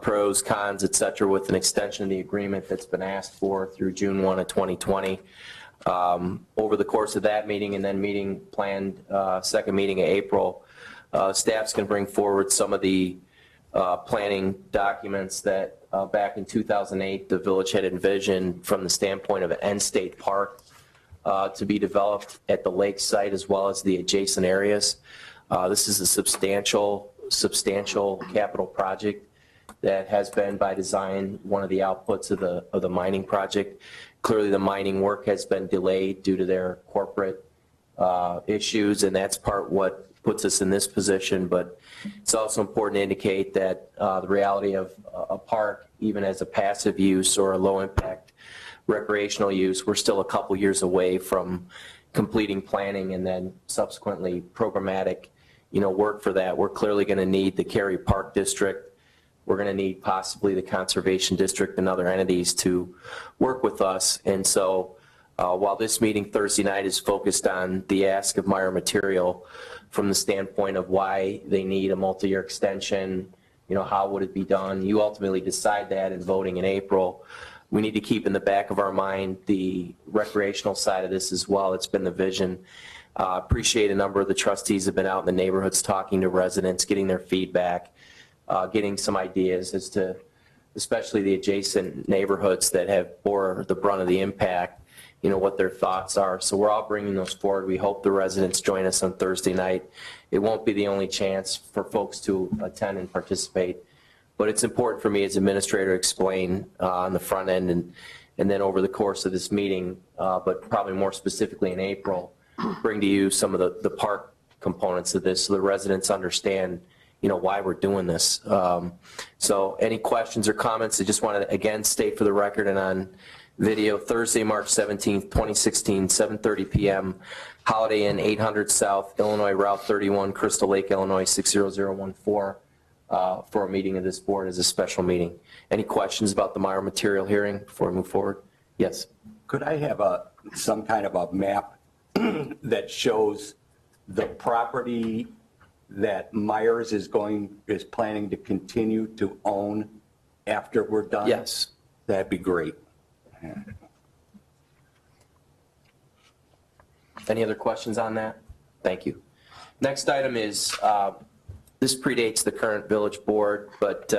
pros, cons, et cetera, with an extension of the agreement that's been asked for through June 1 of 2020. Over the course of that meeting and then meeting planned second meeting in April, staff's going to bring forward some of the planning documents that back in 2008, the village had envisioned from the standpoint of an end state park to be developed at the lake site as well as the adjacent areas. This is a substantial capital project that has been by design one of the outputs of the mining project. Clearly the mining work has been delayed due to their corporate issues, and that's part what puts us in this position. But it's also important to indicate that the reality of a park, even as a passive use or a low impact recreational use, we're still a couple years away from completing planning and then subsequently programmatic work for that. We're clearly going to need the Cary Park District. We're going to need possibly the Conservation District and other entities to work with us. And so while this meeting Thursday night is focused on the ask of Meyer Material from the standpoint of why they need a multi-year extension, how would it be done? You ultimately decide that in voting in April. We need to keep in the back of our mind the recreational side of this as well. It's been the vision. Appreciate a number of the trustees have been out in the neighborhoods talking to residents, getting their feedback, getting some ideas as to especially the adjacent neighborhoods that have bore the brunt of the impact, what their thoughts are. So we're all bringing those forward. We hope the residents join us on Thursday night. It won't be the only chance for folks to attend and participate, but it's important for me as administrator to explain on the front end and then over the course of this meeting, but probably more specifically in April, bring to you some of the park components of this so the residents understand why we're doing this. So any questions or comments? I just want to again state for the record and on video, Thursday, March 17th, 2016, 7:30 p.m., Holiday Inn, 800 South, Illinois Route 31, Crystal Lake, Illinois, 60014, for a meeting of this board as a special meeting. Any questions about the Meyer Material hearing before we move forward? Yes. Could I have some kind of a map that shows the property that Myers is planning to continue to own after we're done? Yes. That'd be great. Any other questions on that? Thank you. Next item is, this predates the current village board, but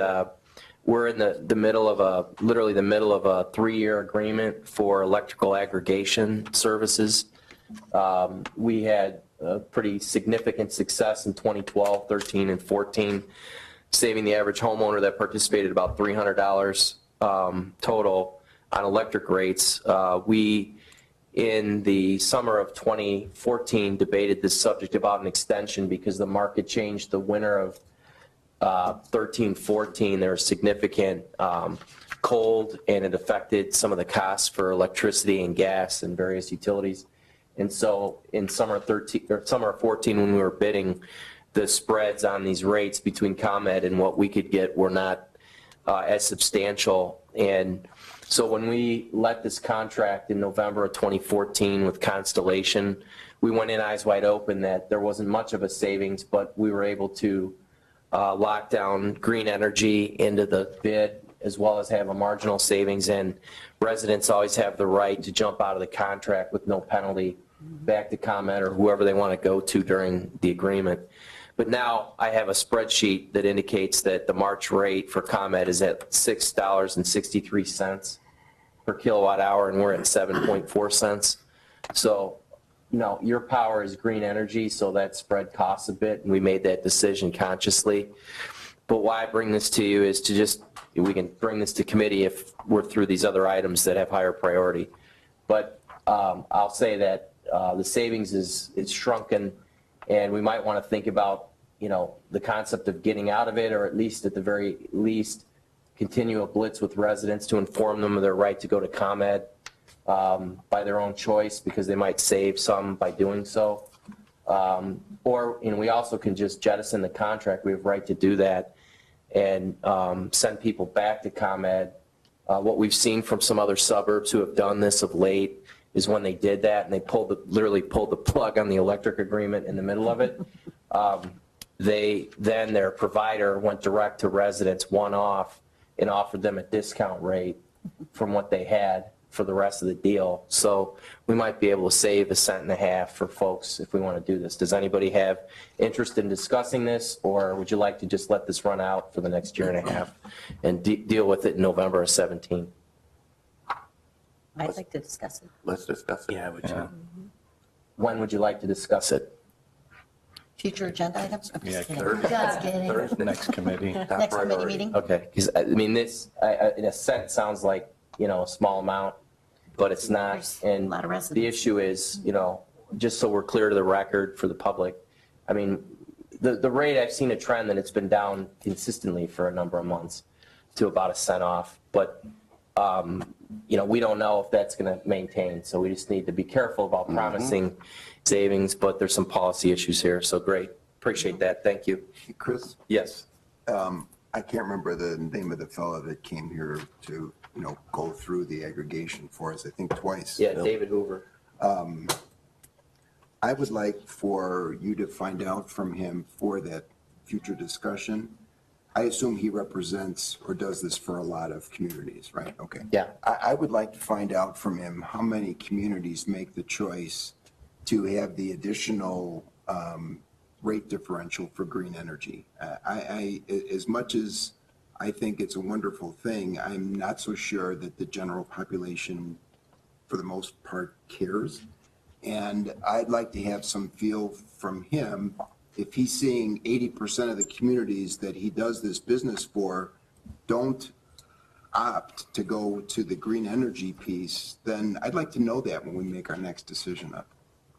we're in the middle of literally the middle of a 3-year agreement for electrical aggregation services. We had a pretty significant success in 2012, 13, and 14, saving the average homeowner that participated about $300 total on electric rates. We, in the summer of 2014, debated this subject about an extension because the market changed the winter of 13, 14. There was significant cold, and it affected some of the costs for electricity and gas and various utilities. And so in summer of 14, when we were bidding, the spreads on these rates between ComEd and what we could get were not as substantial. And so when we let this contract in November of 2014 with Constellation, we went in eyes wide open that there wasn't much of a savings, but we were able to lock down green energy into the bid as well as have a marginal savings. And residents always have the right to jump out of the contract with no penalty back to ComEd or whoever they want to go to during the agreement. But now I have a spreadsheet that indicates that the March rate for ComEd is at $6.63 per kilowatt hour, and we're at 7.4 cents. So, your power is green energy, so that spread costs a bit, and we made that decision consciously. But why I bring this to you is to we can bring this to committee if we're through these other items that have higher priority. But I'll say that the savings is shrunken, and we might want to think about, the concept of getting out of it, or at least at the very least, continue a blitz with residents to inform them of their right to go to ComEd by their own choice, because they might save some by doing so. Or we also can just jettison the contract. We have right to do that and send people back to ComEd. What we've seen from some other suburbs who have done this of late is when they did that and they literally pulled the plug on the electric agreement in the middle of it. Their provider went direct to residents one-off and offered them a discount rate from what they had for the rest of the deal. So we might be able to save $0.015 for folks if we want to do this. Does anybody have interest in discussing this, or would you like to just let this run out for the next year and a half and deal with it in November of 17? I'd like to discuss it. Let's discuss it. Yeah, I would too. When would you like to discuss it? Future agenda items? I'm just Yeah, kidding. Thursday. Just kidding. Thursday. Next committee. Top Next committee priority. meeting? Okay, because I mean, this, in a sense, sounds like, a small amount, but it's not. There's a And lot of the residents. issue is, just so we're clear to the record for the public, I mean, the rate, I've seen a trend that it's been down consistently for a number of months to about $0.01 off. But, we don't know if that's going to maintain. So we just need to be careful about promising savings, but there's some policy issues here. So great. Appreciate that. Thank you. Hey, Chris, Yes. I can't remember the name of the fellow that came here to, go through the aggregation for us, I think twice. Yeah, David Hoover. I would like for you to find out from him for that future discussion. I assume he represents or does this for a lot of communities, right? Okay. Yeah. I would like to find out from him how many communities make the choice to have the additional rate differential for green energy. As much as I think it's a wonderful thing, I'm not so sure that the general population, for the most part, cares. And I'd like to have some feel from him, if he's seeing 80% of the communities that he does this business for don't opt to go to the green energy piece, then I'd like to know that when we make our next decision up.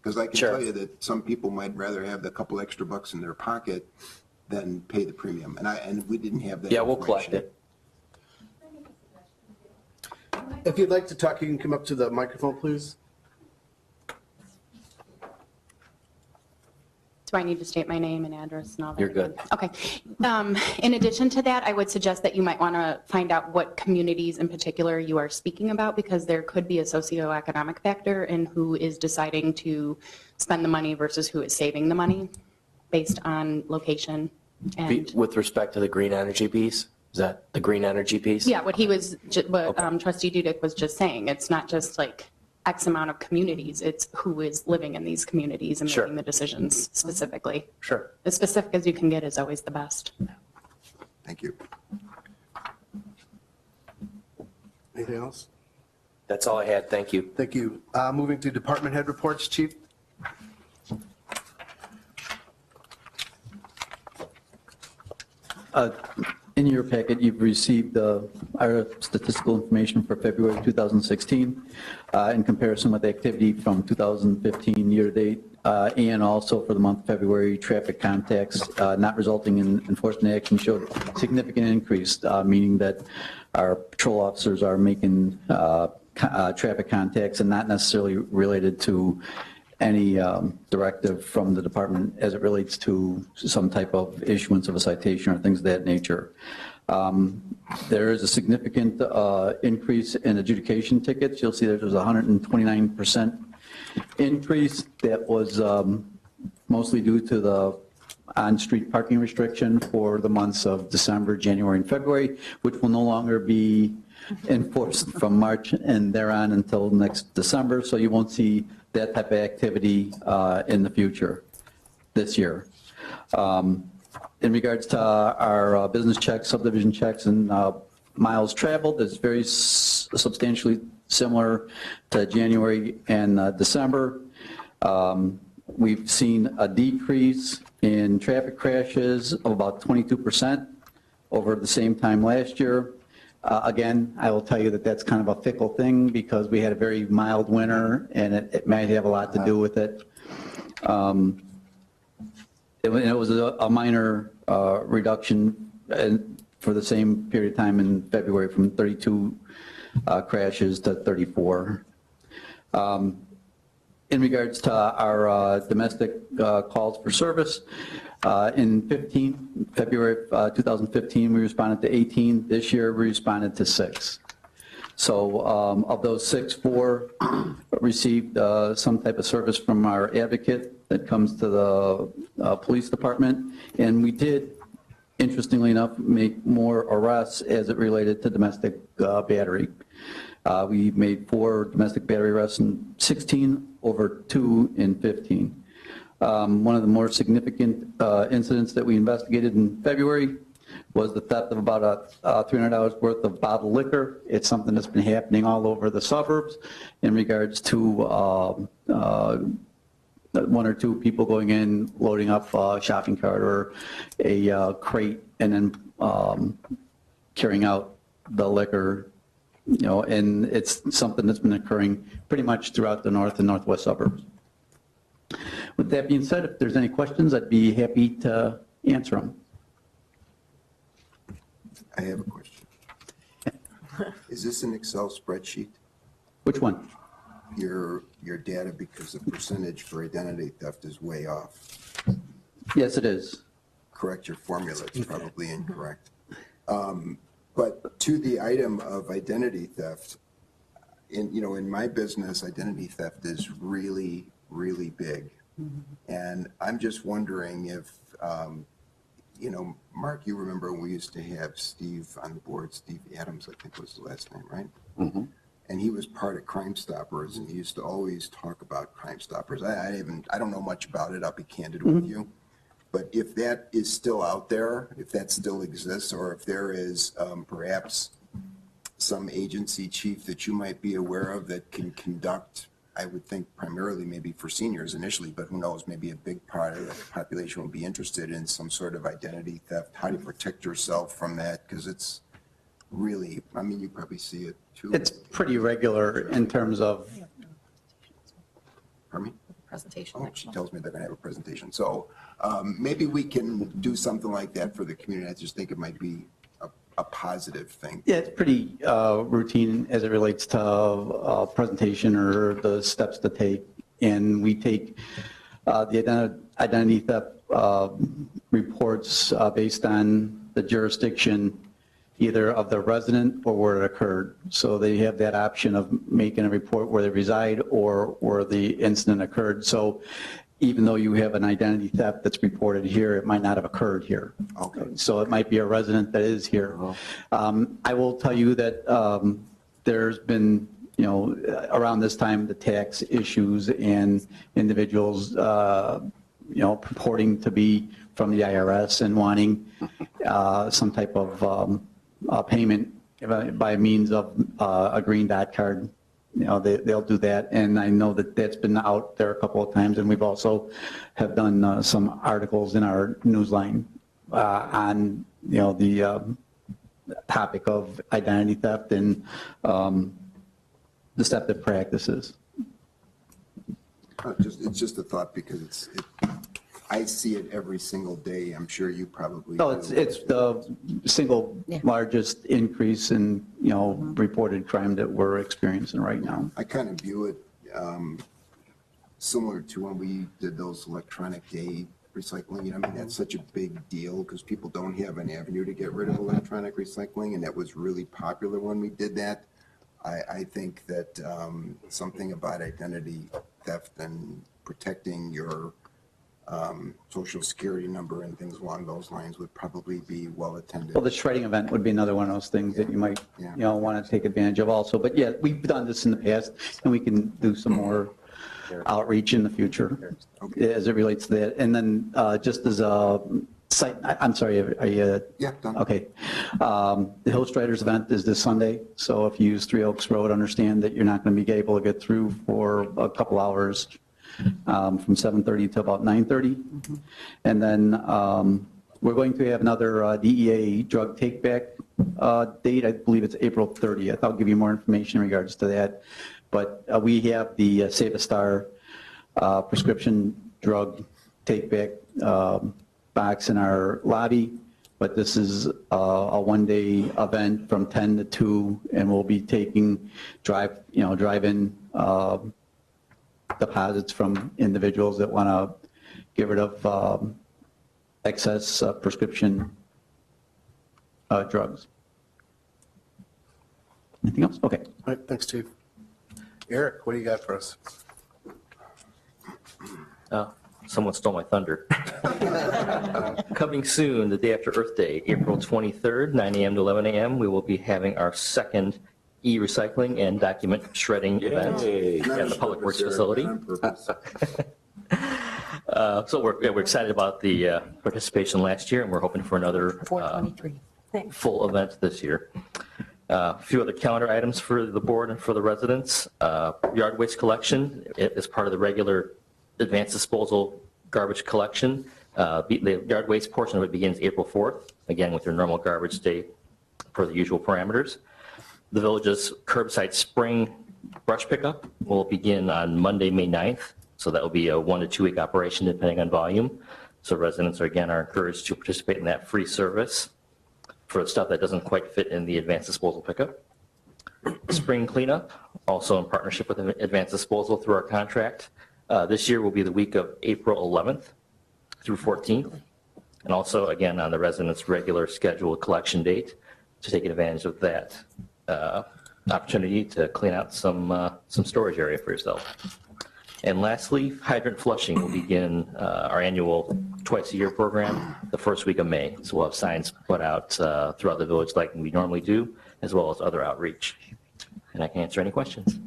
Because I can Sure. tell you that some people might rather have the couple extra bucks in their pocket than pay the premium. And we didn't have that. Yeah, we'll collect information. it. If you'd like to talk, you can come up to the microphone, please. Do I need to state my name and address and all that? You're good. Okay. In addition to that, I would suggest that you might want to find out what communities in particular you are speaking about, because there could be a socioeconomic factor in who is deciding to spend the money versus who is saving the money based on location. And With respect to the green energy piece, is that the green energy piece? yeah, what Trustee Dudek was just saying, it's not just like X amount of communities, it's who is living in these communities and Sure. making the decisions specifically. Sure. As specific as you can get is always the best. Thank you. Anything else? That's all I had. Thank you. Thank you. Moving to department head reports, Chief. In your packet, you've received our statistical information for February 2016 in comparison with activity from 2015 year-to-date, and also for the month of February, traffic contacts not resulting in enforcement action showed significant increase, meaning that our patrol officers are making traffic contacts and not necessarily related to any directive from the department as it relates to some type of issuance of a citation or things of that nature. There is a significant increase in adjudication tickets. You'll see that there's a 129% increase. That was mostly due to the on-street parking restriction for the months of December, January, and February, which will no longer be enforced from March and thereon until next December. So you won't see that type of activity in the future this year. In regards to our business checks, subdivision checks, and miles traveled, it's very substantially similar to January and December. We've seen a decrease in traffic crashes of about 22% over the same time last year. Again, I will tell you that that's kind of a fickle thing because we had a very mild winter and it might have a lot to do with it. It was a minor reduction for the same period of time in February from 32 crashes to 34. In regards to our domestic calls for service, in February 2015, we responded to 18. This year, we responded to 6. So of those 6, 4 received some type of service from our advocate that comes to the police department. And we did, interestingly enough, make more arrests as it related to domestic battery. We made 4 domestic battery arrests in 16, over 2 in 15. One of the more significant incidents that we investigated in February was the theft of about $300 worth of bottled liquor. It's something that's been happening all over the suburbs in regards to 1 or 2 people going in, loading up a shopping cart or a crate, and then carrying out the liquor, and it's something that's been occurring pretty much throughout the north and northwest suburbs. With that being said, if there's any questions, I'd be happy to answer them. I have a question. Is this an Excel spreadsheet? Which one? Your data, because the percentage for identity theft is way off. Yes, it is. Correct your formula, it's probably incorrect. But to the item of identity theft, in my business, identity theft is really, really big. And I'm just wondering if, Mark, you remember when we used to have Steve on the board, Steve Adams, I think was the last name, right? Mm-hmm. And he was part of Crime Stoppers, and he used to always talk about Crime Stoppers. I don't know much about it, I'll be candid with you. But if that is still out there, if that still exists, or if there is perhaps some agency chief that you might be aware of that can conduct, I would think primarily maybe for seniors initially, but who knows, maybe a big part of the population will be interested in some sort of identity theft, how to protect yourself from that, because it's really, you probably see it too. It's pretty regular in terms of. Pardon me? Presentation. Oh, she tells me they're going to have a presentation. So maybe we can do something like that for the community. I just think it might be a positive thing. Yeah, it's pretty routine as it relates to presentation or the steps to take. And we take the identity theft reports based on the jurisdiction either of the resident or where it occurred. So they have that option of making a report where they reside or where the incident occurred. So even though you have an identity theft that's reported here, it might not have occurred here. Okay. So it might be a resident that is here. I will tell you that there's been, around this time, the tax issues and individuals, purporting to be from the IRS and wanting some type of payment by means of a green dot card. They'll do that, and I know that that's been out there a couple of times, and we've also have done some articles in our newsline on, the topic of identity theft and deceptive practices. It's just a thought because I see it every single day. I'm sure you probably No, do. it's the single largest increase in, reported crime that we're experiencing right now. I kind of view it similar to when we did those electronic day recycling. That's such a big deal because people don't have an avenue to get rid of electronic recycling, and that was really popular when we did that. I think that something about identity theft and protecting your social security number and things along those lines would probably be well attended. Well, the shredding event would be another one of those things that you might, want to take advantage of also. But yeah, we've done this in the past, and we can do some more outreach in the future as it relates to that. And then just as a site, I'm sorry, are you? Yeah, done. Okay. The Hill Striders event is this Sunday, so if you use 3 Oaks Road, understand that you're not going to be able to get through for a couple hours from 7:30 to about 9:30. And then we're going to have another DEA drug take-back date. I believe it's April 30th. I'll give you more information in regards to that. But we have the Save a Star prescription drug take-back box in our lobby. But this is a one-day event from 10 to 2, and we'll be taking drive-in deposits from individuals that want to get rid of excess prescription drugs. Anything else? Okay. All right, thanks, Chief. Eric, what do you got for us? Someone stole my thunder. Coming soon, the day after Earth Day, April 23rd, 9 a.m. to 11 a.m., we will be having our second e-recycling and document shredding event Yay. at the Public Works facility. So we're excited about the participation last year, and we're hoping for another 423. full event this year. A few other calendar items for the board and for the residents. Yard waste collection is part of the regular advanced disposal garbage collection. The yard waste portion of it begins April 4th, again with your normal garbage day per the usual parameters. The village's curbside spring brush pickup will begin on Monday, May 9th. So that will be a 1 to 2 week operation depending on volume. So residents are encouraged to participate in that free service for stuff that doesn't quite fit in the advanced disposal pickup. Spring cleanup, also in partnership with advanced disposal through our contract. This year will be the week of April 11th through 14th. And also, again, on the residents' regular scheduled collection date to take advantage of that opportunity to clean out some storage area for yourself. And lastly, hydrant flushing will begin our annual twice-a-year program the first week of May. So we'll have signs put out throughout the village like we normally do, as well as other outreach. And I can answer any questions.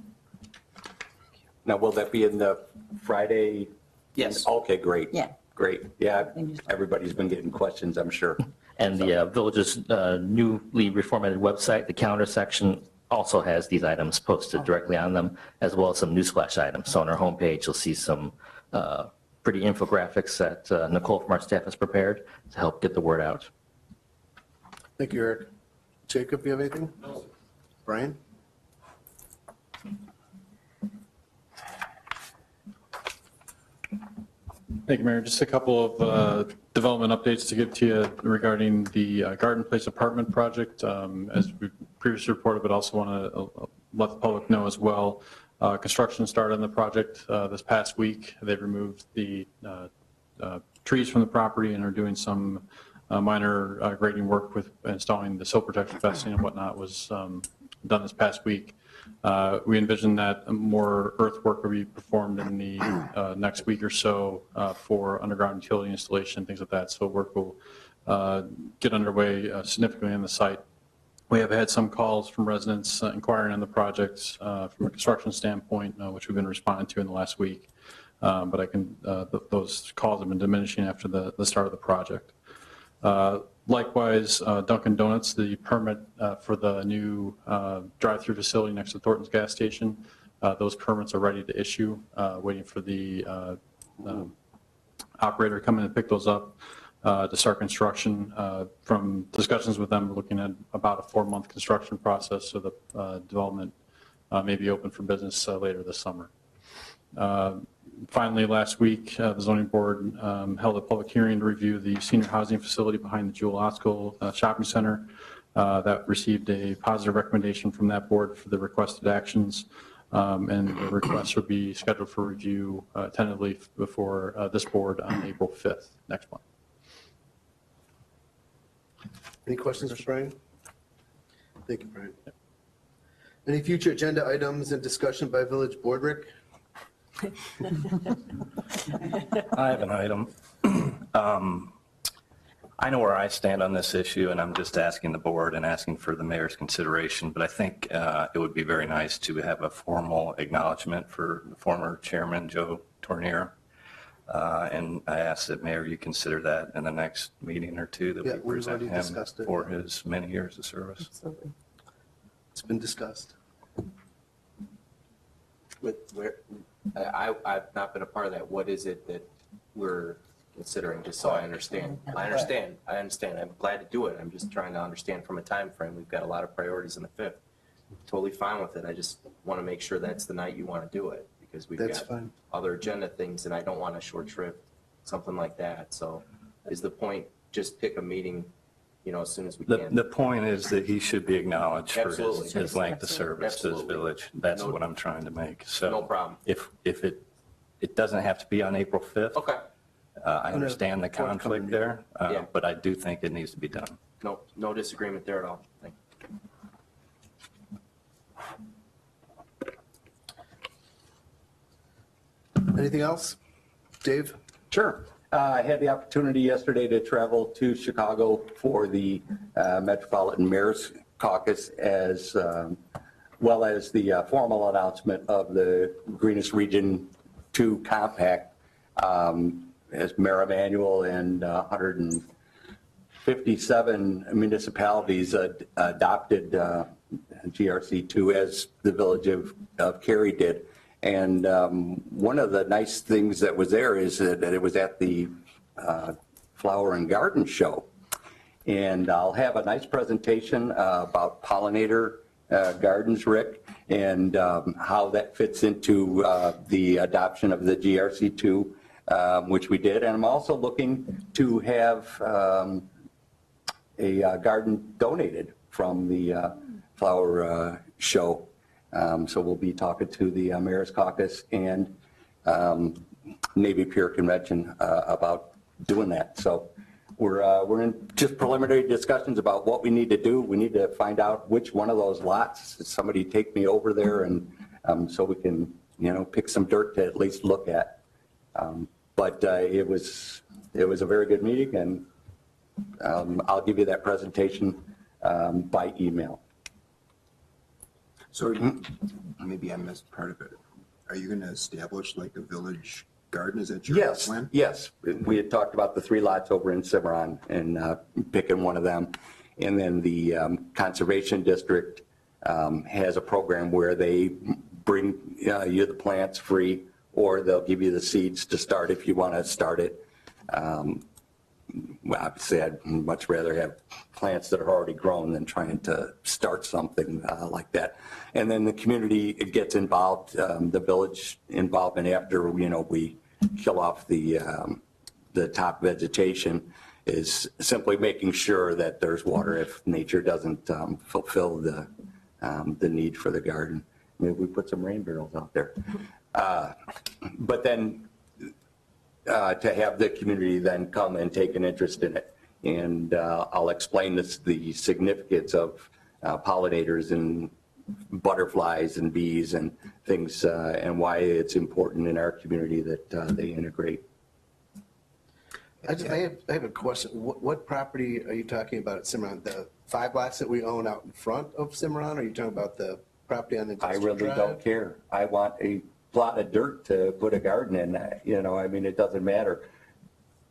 Now, will that be in the Friday? Yes. Okay, great. Yeah. Great. Yeah, everybody's been getting questions, I'm sure. And the village's newly reformatted website, the calendar section, also has these items posted directly on them, as well as some newsflash items. So on our homepage, you'll see some pretty infographics that Nicole from our staff has prepared to help get the word out. Thank you, Eric. Jacob, you have anything? No. Brian? Thank you, Mayor. Just a couple of development updates to give to you regarding the Garden Place apartment project. As we previously reported, but also want to let the public know as well, construction started on the project this past week. They've removed the trees from the property and are doing some minor grading work with installing the sill protection fencing and whatnot was done this past week. We envision that more earthwork will be performed in the next week or so for underground utility installation, things like that. So work will get underway significantly on the site. We have had some calls from residents inquiring on the project from a construction standpoint, which we've been responding to in the last week. But those calls have been diminishing after the start of the project. Likewise, Dunkin' Donuts, the permit for the new drive-through facility next to Thornton's gas station, those permits are ready to issue, waiting for the operator to come in and pick those up to start construction. From discussions with them, we're looking at about a 4-month construction process, so the development may be open for business later this summer. Finally, last week, the zoning board held a public hearing to review the senior housing facility behind the Jewel Osco Shopping Center. That received a positive recommendation from that board for the requested actions, and the request will be scheduled for review tentatively before this board on April 5th next month. Any questions for Brian? Thank you, Brian. Any future agenda items and discussion by village board, Rick? I have an item. I know where I stand on this issue, and I'm just asking the board and asking for the mayor's consideration, but I think it would be very nice to have a formal acknowledgement for the former chairman, Joe Tornier. And I ask that, Mayor, you consider that in the next meeting or two, that Yeah, we we've present already him discussed it. for his many years of service. Absolutely. It's been discussed. I've not been a part of that. What is it that we're considering, just so I understand? I understand. I'm glad to do it. I'm just trying to understand from a time frame. We've got a lot of priorities on the 5th. Totally fine with it. I just want to make sure that's the night you want to do it, because we've That's got fine. other agenda things, and I don't want to short shrift something like that. So is the point just pick a meeting, as soon as we can? The point is that he should be acknowledged for Absolutely. his length of service to his Absolutely. village. That's what I'm trying to make. So No problem. If it doesn't have to be on April 5th. Okay. I understand the Forthcoming conflict there, Yeah. but I do think it needs to be done. No disagreement there at all. Thank you. Anything else? Dave? Sure. I had the opportunity yesterday to travel to Chicago for the Metropolitan Mayor's Caucus as well as the formal announcement of the Greenest Region 2 Compact, as Mayor Emanuel and 157 municipalities adopted GRC2 as the village of Cary did. And one of the nice things that was there is that it was at the Flower and Garden Show. And I'll have a nice presentation about pollinator gardens, Rick, and how that fits into the adoption of the GRC2, which we did. And I'm also looking to have a garden donated from the flower show. So we'll be talking to the Mayor's Caucus and Navy Pier Convention about doing that. So we're in just preliminary discussions about what we need to do. We need to find out which one of those lots. Somebody take me over there, and so we can, pick some dirt to at least look at. But it was a very good meeting, and I'll give you that presentation by email. So maybe I missed part of it. Are you going to establish like a village garden? Is that your plan? Yes. We had talked about the 3 lots over in Cimarron and picking one of them. And then the Conservation District has a program where they bring you the plants free, or they'll give you the seeds to start if you want to start it. Well, obviously, I'd much rather have plants that are already grown than trying to start something like that. And then the community gets involved, the village involvement after, we kill off the top vegetation is simply making sure that there's water if nature doesn't fulfill the need for the garden. Maybe we put some rain barrels out there. But then to have the community then come and take an interest in it. And I'll explain the significance of pollinators and butterflies and bees and things, and why it's important in our community that they integrate. I have a question. What property are you talking about at Cimarron? The 5 lots that we own out in front of Cimarron? Or are you talking about the property on the I Industrial really Drive? don't care. I want a plot of dirt to put a garden in. It doesn't matter.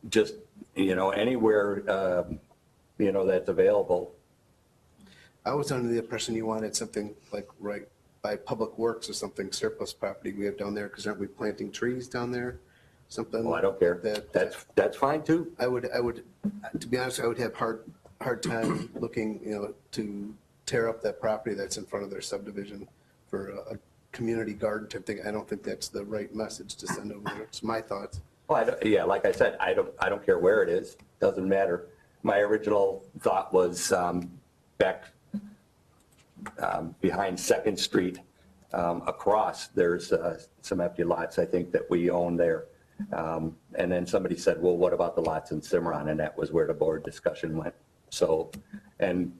Just, anywhere, that's available. I was under the impression you wanted something like right by Public Works or something, surplus property we have down there, because aren't we planting trees down there? Something. Well, I don't care. That's fine too. I would, to be honest, I would have hard time looking, to tear up that property that's in front of their subdivision for a community garden type thing. I don't think that's the right message to send over there. It's my thoughts. Well, like I said, I don't care where it is. Doesn't matter. My original thought was back behind 2nd Street across. There's some empty lots, I think, that we own there. And then somebody said, well, what about the lots in Cimarron? And that was where the board discussion went. So, and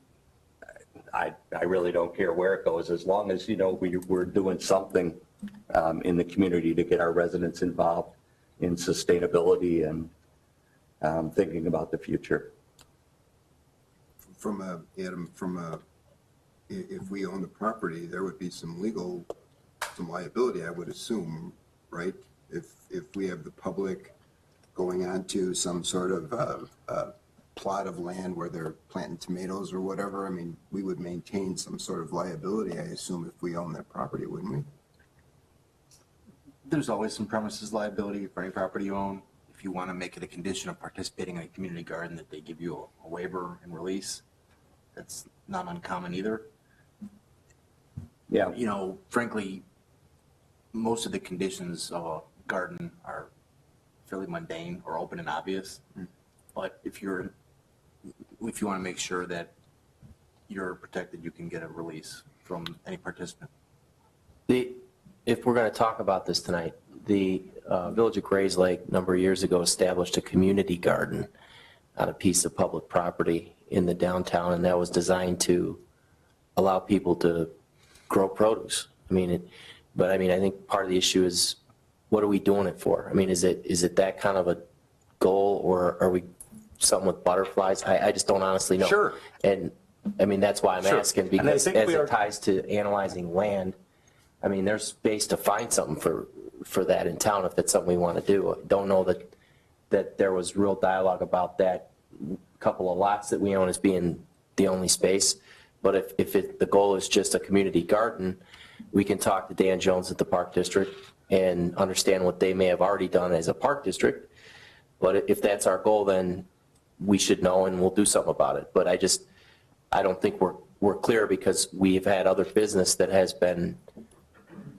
I really don't care where it goes, as long as, we're doing something in the community to get our residents involved in sustainability and thinking about the future. Adam, if we own the property, there would be some liability, I would assume, right? If we have the public going onto some sort of plot of land where they're planting tomatoes or whatever, we would maintain some sort of liability, I assume, if we own that property, wouldn't we? There's always some premises liability for any property you own. If you want to make it a condition of participating in a community garden that they give you a waiver and release, that's not uncommon either. Yeah. Frankly, most of the conditions of a garden are fairly mundane or open and obvious. But if you want to make sure that you're protected, you can get a release from any participant. If we're going to talk about this tonight, the Village of Grays Lake a number of years ago established a community garden on a piece of public property in the downtown, and that was designed to allow people to grow produce. I think part of the issue is, what are we doing it for? Is it that kind of a goal, or are we something with butterflies? I just don't honestly know. Sure. And I mean, that's why I'm Sure. asking, And I because think as we are- it ties to analyzing land, I mean, there's space to find something for that in town if that's something we want to do. I don't know that there was real dialogue about that couple of lots that we own as being the only space. But if the goal is just a community garden, we can talk to Dan Jones at the Park District and understand what they may have already done as a park district. But if that's our goal, then we should know and we'll do something about it. But I don't think we're clear because we've had other business that has been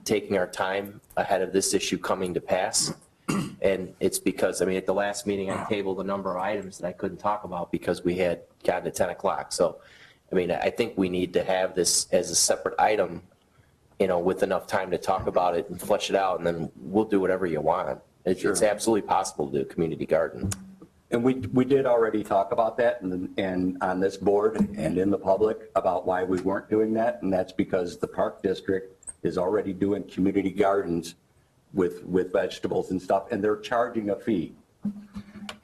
taking our time ahead of this issue coming to pass. And it's because, I mean, at the last meeting, I tabled a number of items that I couldn't talk about because we had gotten to 10 o'clock. So, I mean, I think we need to have this as a separate item, you know, with enough time to talk about it and flesh it out, and then we'll do whatever you want. It's absolutely possible to do a community garden. And we did already talk about that and on this board and in the public about why we weren't doing that. And that's because the Park District is already doing community gardens with vegetables and stuff, and they're charging a fee.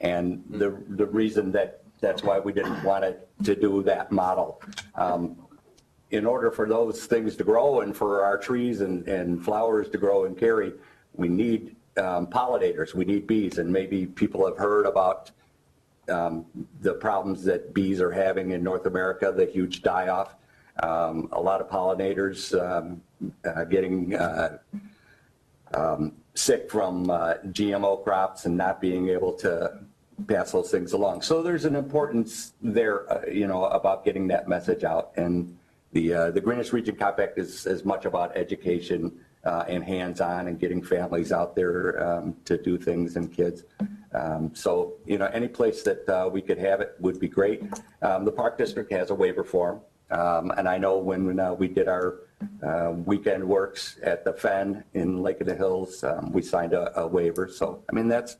And the reason that's why we didn't want to do that model. In order for those things to grow and for our trees and flowers to grow in Cary, we need pollinators, we need bees, and maybe people have heard about the problems that bees are having in North America, the huge die-off. A lot of pollinators getting sick from GMO crops and not being able to pass those things along. So there's an importance there, you know, about getting that message out. And the Greenwich Region Compact is as much about education and hands-on and getting families out there to do things and kids. So, you know, any place that we could have it would be great. The Park District has a waiver form. And I know when we did our weekend works at the Fen in Lake of the Hills, we signed a waiver. So, I mean, that's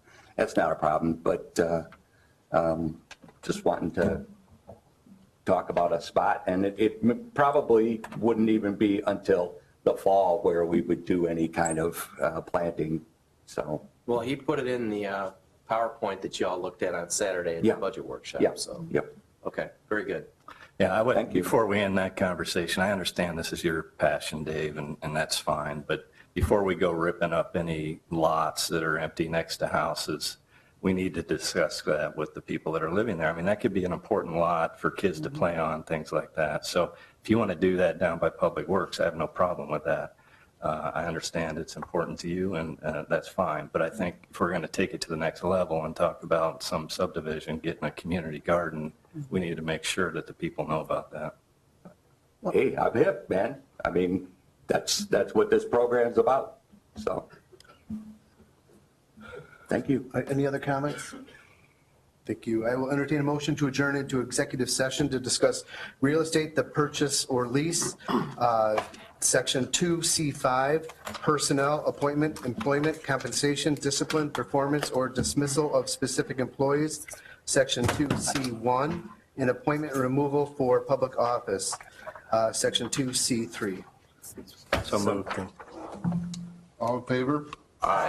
not a problem, but just wanting to talk about a spot. And it probably wouldn't even be until the fall where we would do any kind of planting, so. Well, he put it in the PowerPoint that you all looked at on Saturday at the budget workshop, so. Yep. Okay, very good. Yeah, I would, before we end that conversation, I understand this is your passion, Dave, and that's fine, but before we go ripping up any lots that are empty next to houses, we need to discuss that with the people that are living there. I mean, that could be an important lot for kids to play on, things like that. So if you want to do that down by Public Works, I have no problem with that. I understand it's important to you, and that's fine. But I think if we're going to take it to the next level and talk about some subdivision, getting a community garden, we need to make sure that the people know about that. Hey, I'm hip, man. I mean, that's what this program's about, so. Thank you. Any other comments? Thank you. I will entertain a motion to adjourn into executive session to discuss real estate, the purchase or lease, Section 2C5, personnel, appointment, employment, compensation, discipline, performance, or dismissal of specific employees, Section 2C1, and appointment and removal for public office, Section 2C3. So moved. All in favor? Aye.